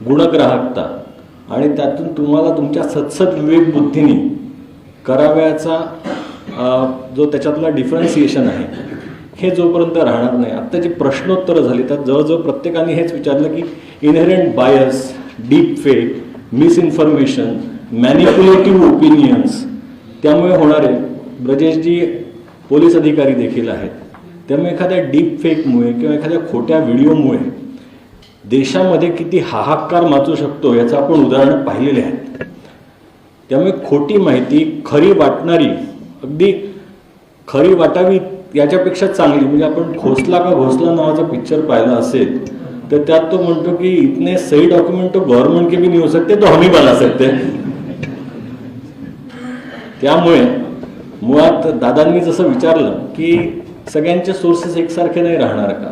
गुणग्राहकता आणि त्यातून तुम्हाला तुमच्या सत्सद विवेक बुद्धीने करावयाचा जो त्याच्यातला डिफरन्सिएशन आहे हे जोपर्यंत राहणार नाही. आत्ता जे प्रश्नोत्तरं झाली त्यात जवळजवळ प्रत्येकाने हेच विचारलं की inherent bias, deep fake, misinformation, manipulative opinions त्यामुळे होणारे. ब्रजेशजी पोलीस अधिकारी देखील आहेत, त्यामुळे एखाद्या डीप फेकमुळे किंवा एखाद्या खोट्या व्हिडिओमुळे देशामध्ये किती हाहाकार माचू शकतो याचं आपण उदाहरण पाहिलेले आहेत. त्यामुळे खोटी माहिती खरी वाटणारी, अगदी खरी वाटावी याच्यापेक्षा चांगली, म्हणजे आपण खोसला का घोसला नावाचा पिक्चर पाहिला असेल तर त्यात तो म्हणतो की इतने सही डॉक्युमेंट तो गव्हर्नमेंट के भी नहीं हो सकते, तो हम ही बना सकते. त्यामुळे मुळात दादांनी जसं विचारलं की सगळ्यांचे सोर्सेस एकसारखे नाही राहणार का.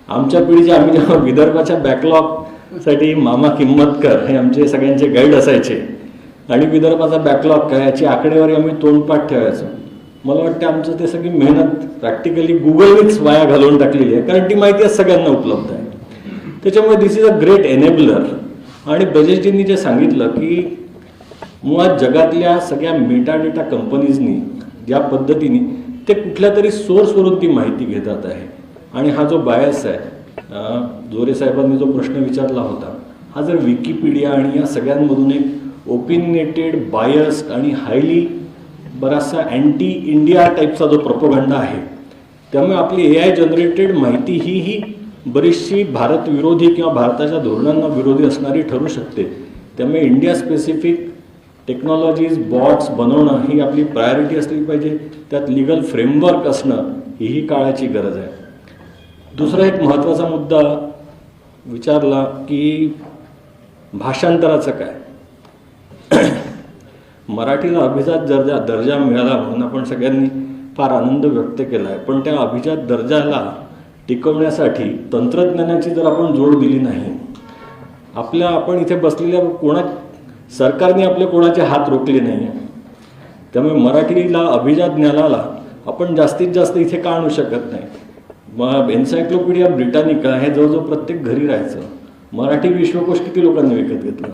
आमच्या पिढीचे आम्ही जेव्हा विदर्भाच्या बॅकलॉगसाठी मामा किंमतकर हे आमचे सगळ्यांचे गाईड असायचे आणि विदर्भाचा बॅकलॉग काय याची आकडेवारी आम्ही तोंडपाठ ठेवायचो. मला वाटतं आमचं ते सगळी मेहनत प्रॅक्टिकली गुगलनेच वाया घालवून टाकलेली आहे, कारण ती माहिती आज सगळ्यांना उपलब्ध आहे. त्याच्यामुळे this is a great enabler. आणि ब्रजेशजींनी जे सांगितलं की मुळात जगातल्या सगळ्या मेटा डेटा कंपनीजनी ज्या पद्धतीने ते कुठल्या तरी सोर्सवरून ती माहिती घेतात आहे. आणि हा जो बायस आहे, जोरे साहेबांनी जो प्रश्न विचारला होता, हा जर विकिपीडिया आणि या सगळ्यांमधून एक ओपिनियटेड, बायस आणि हायली बराचसा अँटी इंडिया टाईपचा जो प्रोपोगंडा आहे, त्यामुळे आपली AI जनरेटेड माहिती ही बरीचशी भारत विरोधी किंवा भारताच्या धोरणांना विरोधी असणारी ठरू शकते. त्यामुळे इंडिया स्पेसिफिक टेक्नॉलॉजीज, बॉट्स बनवणं ही आपली प्रायोरिटी असली पाहिजे. त्यात लिगल फ्रेमवर्क असणं ही काळाची गरज आहे. दुसरा एक महत्त्वाचा मुद्दा विचारला की भाषांतराचं काय. मराठीला अभिजात दर्जा मिळाला म्हणून आपण सगळ्यांनी फार आनंद व्यक्त केला आहे, पण त्या अभिजात दर्जाला टिकवण्यासाठी तंत्रज्ञानाची जर आपण जोड दिली नाही, आपण इथे बसलेल्या सरकारने आपले कोणाचे हात रोखले नाही. त्यामुळे मराठीला अभिजात ज्ञानाला आपण जास्तीत जास्त इथे का आणू शकत नाही. मग एन्सायक्लोपीडिया ब्रिटानिका हे जवळजवळ प्रत्येक घरी राहायचं. मराठी विश्वकोश किती लोकांनी विकत घेतलं.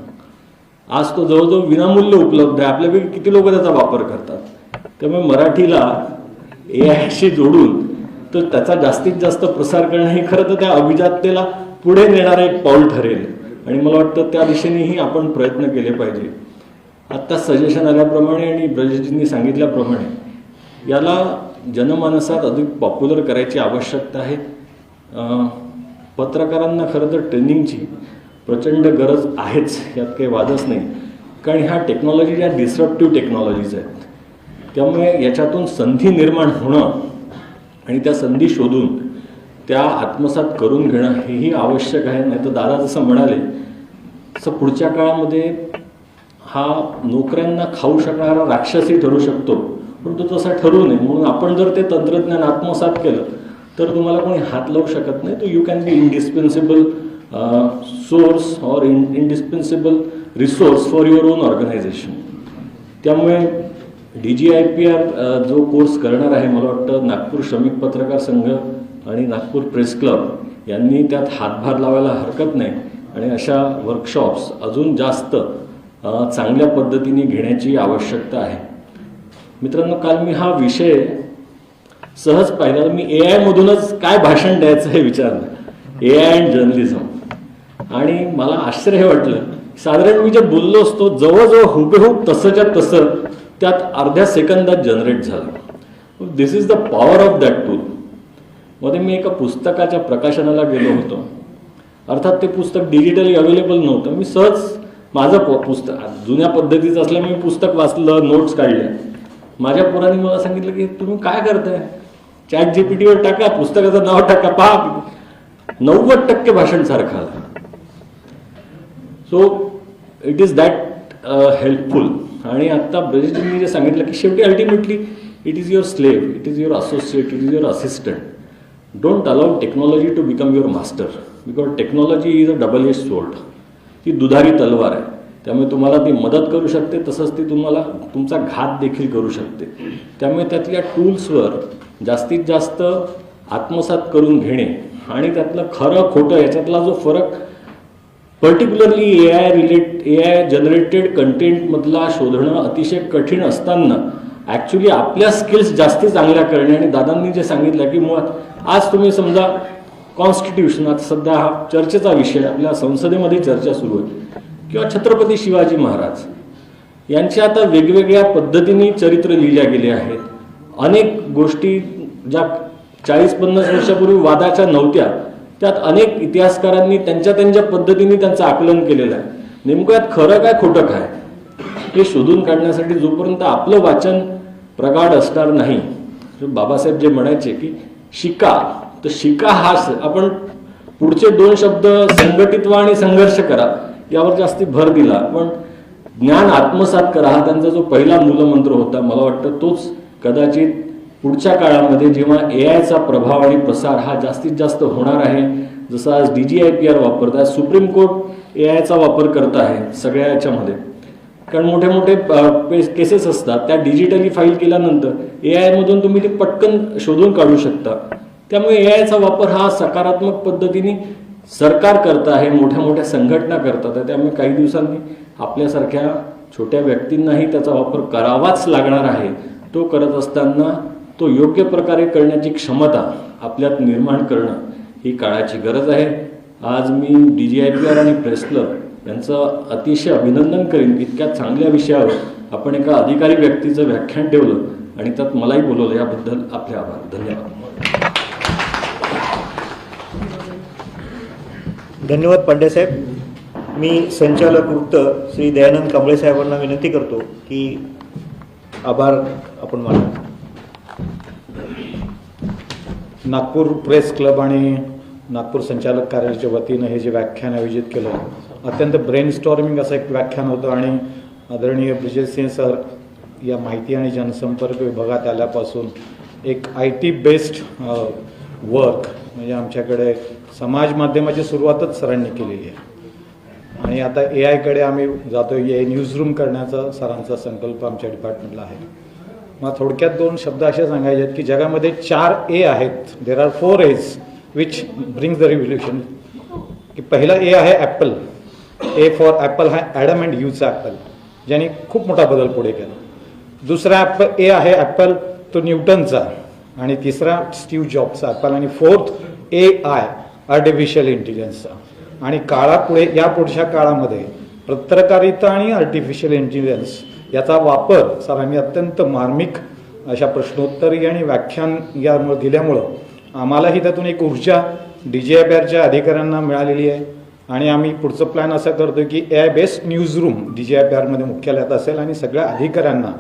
आज तो जवळजवळ विनामूल्य उपलब्ध आहे. आपल्यापैकी किती लोक त्याचा वापर करतात. त्यामुळे मराठीला AI जोडून तर त्याचा जास्तीत जास्त प्रसार करणं हे खरं तर त्या अभिजाततेला पुढे नेणारं एक पाऊल ठरेल. आणि मला वाटतं त्या दिशेनेही आपण प्रयत्न केले पाहिजे. आत्ता सजेशन आल्याप्रमाणे आणि ब्रजेशजींनी सांगितल्याप्रमाणे याला जनमानसात अधिक पॉप्युलर करायची आवश्यकता आहे. पत्रकारांना खरं तर ट्रेनिंगची प्रचंड गरज आहेच, यात काही वादच नाही. कारण ह्या टेक्नॉलॉजी ज्या डिस्रप्टिव्ह टेक्नॉलॉजीज आहेत, त्यामुळे याच्यातून संधी निर्माण होणं आणि त्या संधी शोधून त्या आत्मसात करून घेणं हेही आवश्यक आहे. नाही तर दादा जसं म्हणाले तसं पुढच्या काळामध्ये हा नोकऱ्यांना खाऊ शकणारा राक्षसी ठरू शकतो, परंतु तसा ठरू नये म्हणून आपण जर ते तंत्रज्ञान आत्मसात केलं तर तुम्हाला कोणी हात लावू शकत नाही. तो you can be indispensable source और indispensable resource for your own organisation. त्यामुळे DGIPR जो कोर्स करणार आहे, मला वाटतं नागपूर श्रमिक पत्रकार संघ आणि नागपूर प्रेस क्लब यांनी त्यात हातभार लावायला हरकत नाही आणि अशा वर्कशॉप्स अजून जास्त चांगल्या पद्धतीने घेण्याची आवश्यकता आहे. मित्रांनो, काल मी हा विषय सहज पाहिला. मी AI मधूनच काय भाषण द्यायचं हे विचारलं, AI अँड जर्नलिझम, आणि मला आश्चर्य हे वाटलं, साधारण मी जे बोललो असतो जवळजवळ हुबेहूब तसंच्या तसं त्यात अर्ध्या सेकंदात जनरेट झालं. This is the power of that tool. मध्ये मी एका पुस्तकाच्या प्रकाशनाला गेलो होतो. अर्थात ते पुस्तक डिजिटली अवेलेबल नव्हतं. मी सहज माझं पुस्तक जुन्या पद्धतीचं असल्यामुळे मी पुस्तक वाचलं, नोट्स काढल्या. माझ्या पोरांनी मला सांगितलं की तुम्ही काय करताय, ChatGPTवर टाका, पुस्तकाचं नाव टाका, पहा 90% भाषण सारखं आलं. So it is that helpful. आणि आता ब्रजेशजींनी जे सांगितलं की शेवटी ultimately it is your slave, it is your associate, it is your assistant. Don't allow technology to become your master, because technology is a double edge sword. ती दुधारी तलवार आहे. त्यामुळे तुम्हाला ती मदत करू शकते, तसंच ती तुम्हाला तुमचा घात देखील करू शकते. त्यामुळे त्यातल्या टूल्सवर जास्तीत जास्त आत्मसात करून घेणे आणि त्यातलं खरं खोटं याच्यातला जो फरक पर्टिक्युलरली AI जनरेटेड कंटेंटमधला शोधणं अतिशय कठीण असताना ॲक्च्युली आपल्या स्किल्स जास्ती चांगल्या करणे. आणि दादांनी जे सांगितलं की मुळात आज तुम्ही समजा कॉन्स्टिट्यूशन, आता सध्या हा चर्चेचा विषय आपल्या संसदेमध्ये चर्चा सुरू आहे, किंवा छत्रपती शिवाजी महाराज यांच्या आता वेगवेगळ्या पद्धतीने चरित्र लिहिल्या गेले आहेत. अनेक गोष्टी ज्या 40-50 वर्षापूर्वी वादाच्या नव्हत्या, त्यात अनेक इतिहासकारांनी त्यांच्या पद्धतीने त्यांचं आकलन केलेलं आहे. नेमकं यात खरं काय खोटं काय हे शोधून काढण्यासाठी जोपर्यंत आपलं वाचन प्रगाढ असणार नाही, बाबासाहेब जे म्हणायचे की शिका, तर शिका हा आपण पुढचे 2 शब्द संघटित व्हा आणि संघर्ष करा यावर जास्ती भर दिला. पण ज्ञान आत्मसात करा हा त्यांचा जो पहिला मूलमंत्र होता. मला वाटतं तोच कदाचित पुढच्या काळामध्ये जेव्हा AIचा प्रभाव आणि प्रसार हा जास्तीत जास्त होणार आहे, जसं आज DGIPR वापरत आहे, सुप्रीम कोर्ट AIचा वापर करत आहे सगळ्या याच्यामध्ये. कारण मोठे मोठे केसेस असतात त्या डिजिटली फाईल केल्यानंतर AI मधून तुम्ही ते पटकन शोधून काढू शकता. त्यामुळे AIचा वापर हा सकारात्मक पद्धतीने सरकार करत आहे, मोठ्या मोठ्या संघटना करतात. त्यामुळे काही दिवसांनी आपल्यासारख्या छोट्या व्यक्तींनाही त्याचा वापर करावाच लागणार आहे. तो करत असताना तो योग्य प्रकारे करण्याची क्षमता आपल्यात निर्माण करणं ही काळाची गरज आहे. आज मी DGIPR आणि प्रेस क्लब यांचं अतिशय अभिनंदन करीन. इतक्या चांगल्या विषयावर आपण एका अधिकारी व्यक्तीचं व्याख्यान ठेवलं आणि त्यात मलाही बोलवलं, याबद्दल आपले आभार. धन्यवाद. धन्यवाद पांडेसाहेब. मी संचालक वृत्त श्री दयानंद कांबळे साहेबांना विनंती करतो की आभार आपण माना. नागपूर प्रेस क्लब आणि नागपूर संचालक कार्यालयाच्या वतीनं हे जे व्याख्यान आयोजित केलं, अत्यंत ब्रेनस्टॉर्मिंग असं एक व्याख्यान होतं. आणि आदरणीय ब्रिजेश सिंह सर या माहिती आणि जनसंपर्क विभागात आल्यापासून एक IT बेस्ड वर्क म्हणजे आमच्याकडे समाज माध्यमाची सुरुवातच सरांनी केलेली आहे. आणि आता AI कडे आम्ही जातो, न्यूजरूम करण्याचा सरांचा संकल्प आमच्या डिपार्टमेंटला आहे. मला थोडक्यात 2 शब्द असे सांगायचे आहेत की जगामध्ये 4 A आहेत. There are 4 A's which brings the revolution. की पहिला A आहे ॲपल. A फॉर ॲपल हा ॲडम अँड ह्यूजचा ॲपल, ज्याने खूप मोठा बदल पुढे केला. दुसरा A आहे ॲपल, तो न्यूटनचा. आणि तिसरा स्टीव्ह जॉबचा ॲपल. आणि 4th AI आर्टिफिशियल इंटेलिजन्सचा. आणि काळापुढे या पुढच्या काळामध्ये पत्रकारिता आणि आर्टिफिशियल इंटेलिजन्स याचा वापर सरांनी अत्यंत मार्मिक अशा प्रश्नोत्तरी आणि व्याख्यान यामुळे दिल्यामुळं आम्हालाही त्यातून एक ऊर्जा DGIPRच्या अधिकाऱ्यांना मिळालेली आहे. आणि आम्ही पुढचं प्लॅन असा करतो की AI बेस्ड न्यूजरूम DGIPRमध्ये मुख्यालयात असेल आणि सगळ्या अधिकाऱ्यांना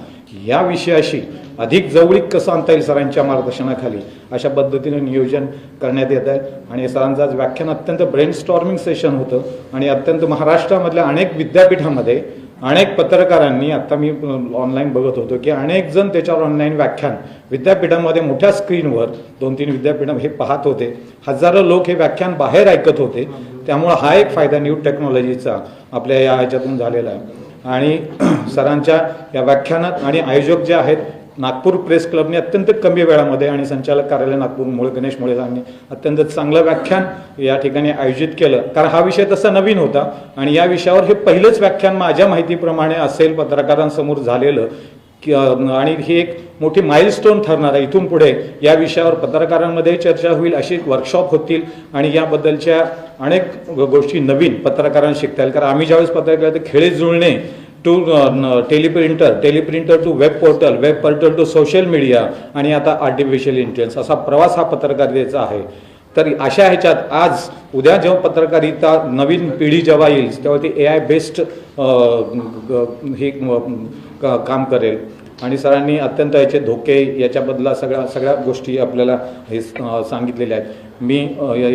या विषयाशी अधिक जवळीक कसं आणता येईल सरांच्या मार्गदर्शनाखाली अशा पद्धतीने नियोजन करण्यात येत आहे. आणि सरांचं आज व्याख्यान अत्यंत ब्रेनस्टॉर्मिंग सेशन होतं. आणि अत्यंत महाराष्ट्रामधल्या अनेक विद्यापीठामध्ये अनेक पत्रकारांनी, आता मी ऑनलाईन बघत होतो की अनेक जण त्याच्यावर ऑनलाईन व्याख्यान विद्यापीठामध्ये मोठ्या स्क्रीनवर 2-3 विद्यापीठ हे पाहत होते. हजारो लोक हे व्याख्यान बाहेर ऐकत होते. त्यामुळं हा एक फायदा न्यू टेक्नॉलॉजीचा आपल्या या ह्याच्यातून झालेला आहे. आणि सरांच्या या व्याख्यानात आणि आयोजक जे आहेत नागपूर प्रेस क्लबने अत्यंत कमी वेळामध्ये आणि संचालक कार्यालय नागपूर गणेश मुळे यांनी अत्यंत चांगलं व्याख्यान या ठिकाणी आयोजित केलं. कारण हा विषय तसा नवीन होता आणि या विषयावर हे पहिलंच व्याख्यान माझ्या माहितीप्रमाणे असेल पत्रकारांसमोर झालेलं आणि ही एक मोठी माइलस्टोन ठरणार आहे. इथून पुढे या विषयावर पत्रकारांमध्ये चर्चा होईल, अशी वर्कशॉप होतील आणि याबद्दलच्या अनेक गोष्टी नवीन पत्रकारांना शिकता येईल. कारण आम्ही ज्यावेळेस पत्रकार खेळे जुळणे to teleprinter to web portal to social media आणि आता आर्टिफिशियल इंटेलिजन्स असा प्रवास हा पत्रकारितेचा आहे. तर अशा ह्याच्यात आज उद्या जेव्हा पत्रकारिता नवीन पिढी जेव्हा येईल तेव्हा ती AI बेस्ड हे काम करेल आणि सरांनी अत्यंत याचे धोके याच्याबद्दल सगळ्या गोष्टी आपल्याला हे सांगितलेल्या आहेत. मी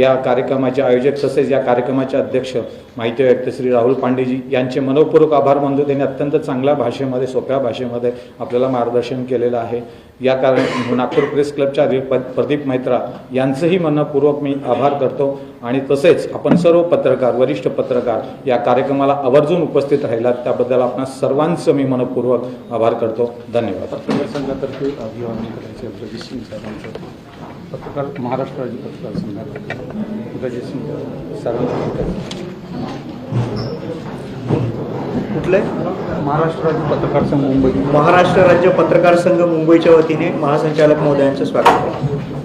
या कार्यक्रमाचे आयोजक तसेच या कार्यक्रमाचे अध्यक्ष माहिती आयुक्त श्री राहुल पांडेजी यांचे मनपूर्वक आभार मानतो. त्यांनी अत्यंत चांगल्या भाषेमध्ये सोप्या भाषेमध्ये आपल्याला मार्गदर्शन केलेलं आहे. या कारण नागपूर प्रेस क्लबच्या प्रदीप मैत्रा यांचंही मनपूर्वक मी आभार करतो आणि तसेच आपण सर्व पत्रकार वरिष्ठ पत्रकार या कार्यक्रमाला आवर्जून उपस्थित राहिलात त्याबद्दल आपण सर्वांचं मी मनपूर्वक आभार करतो. धन्यवाद. पत्रकार संघातर्फे अभिवादन करायचे ब्रजेश सिंग साहेबांचं, पत्रकार महाराष्ट्र राज्य पत्रकार संघातर्फे ब्रजेश सिंग सरांचं कुठलं महाराष्ट्र राज्य पत्रकार संघ मुंबई महाराष्ट्र राज्य पत्रकार संघ मुंबईच्या वतीने महासंचालक महोदयांचं स्वागत.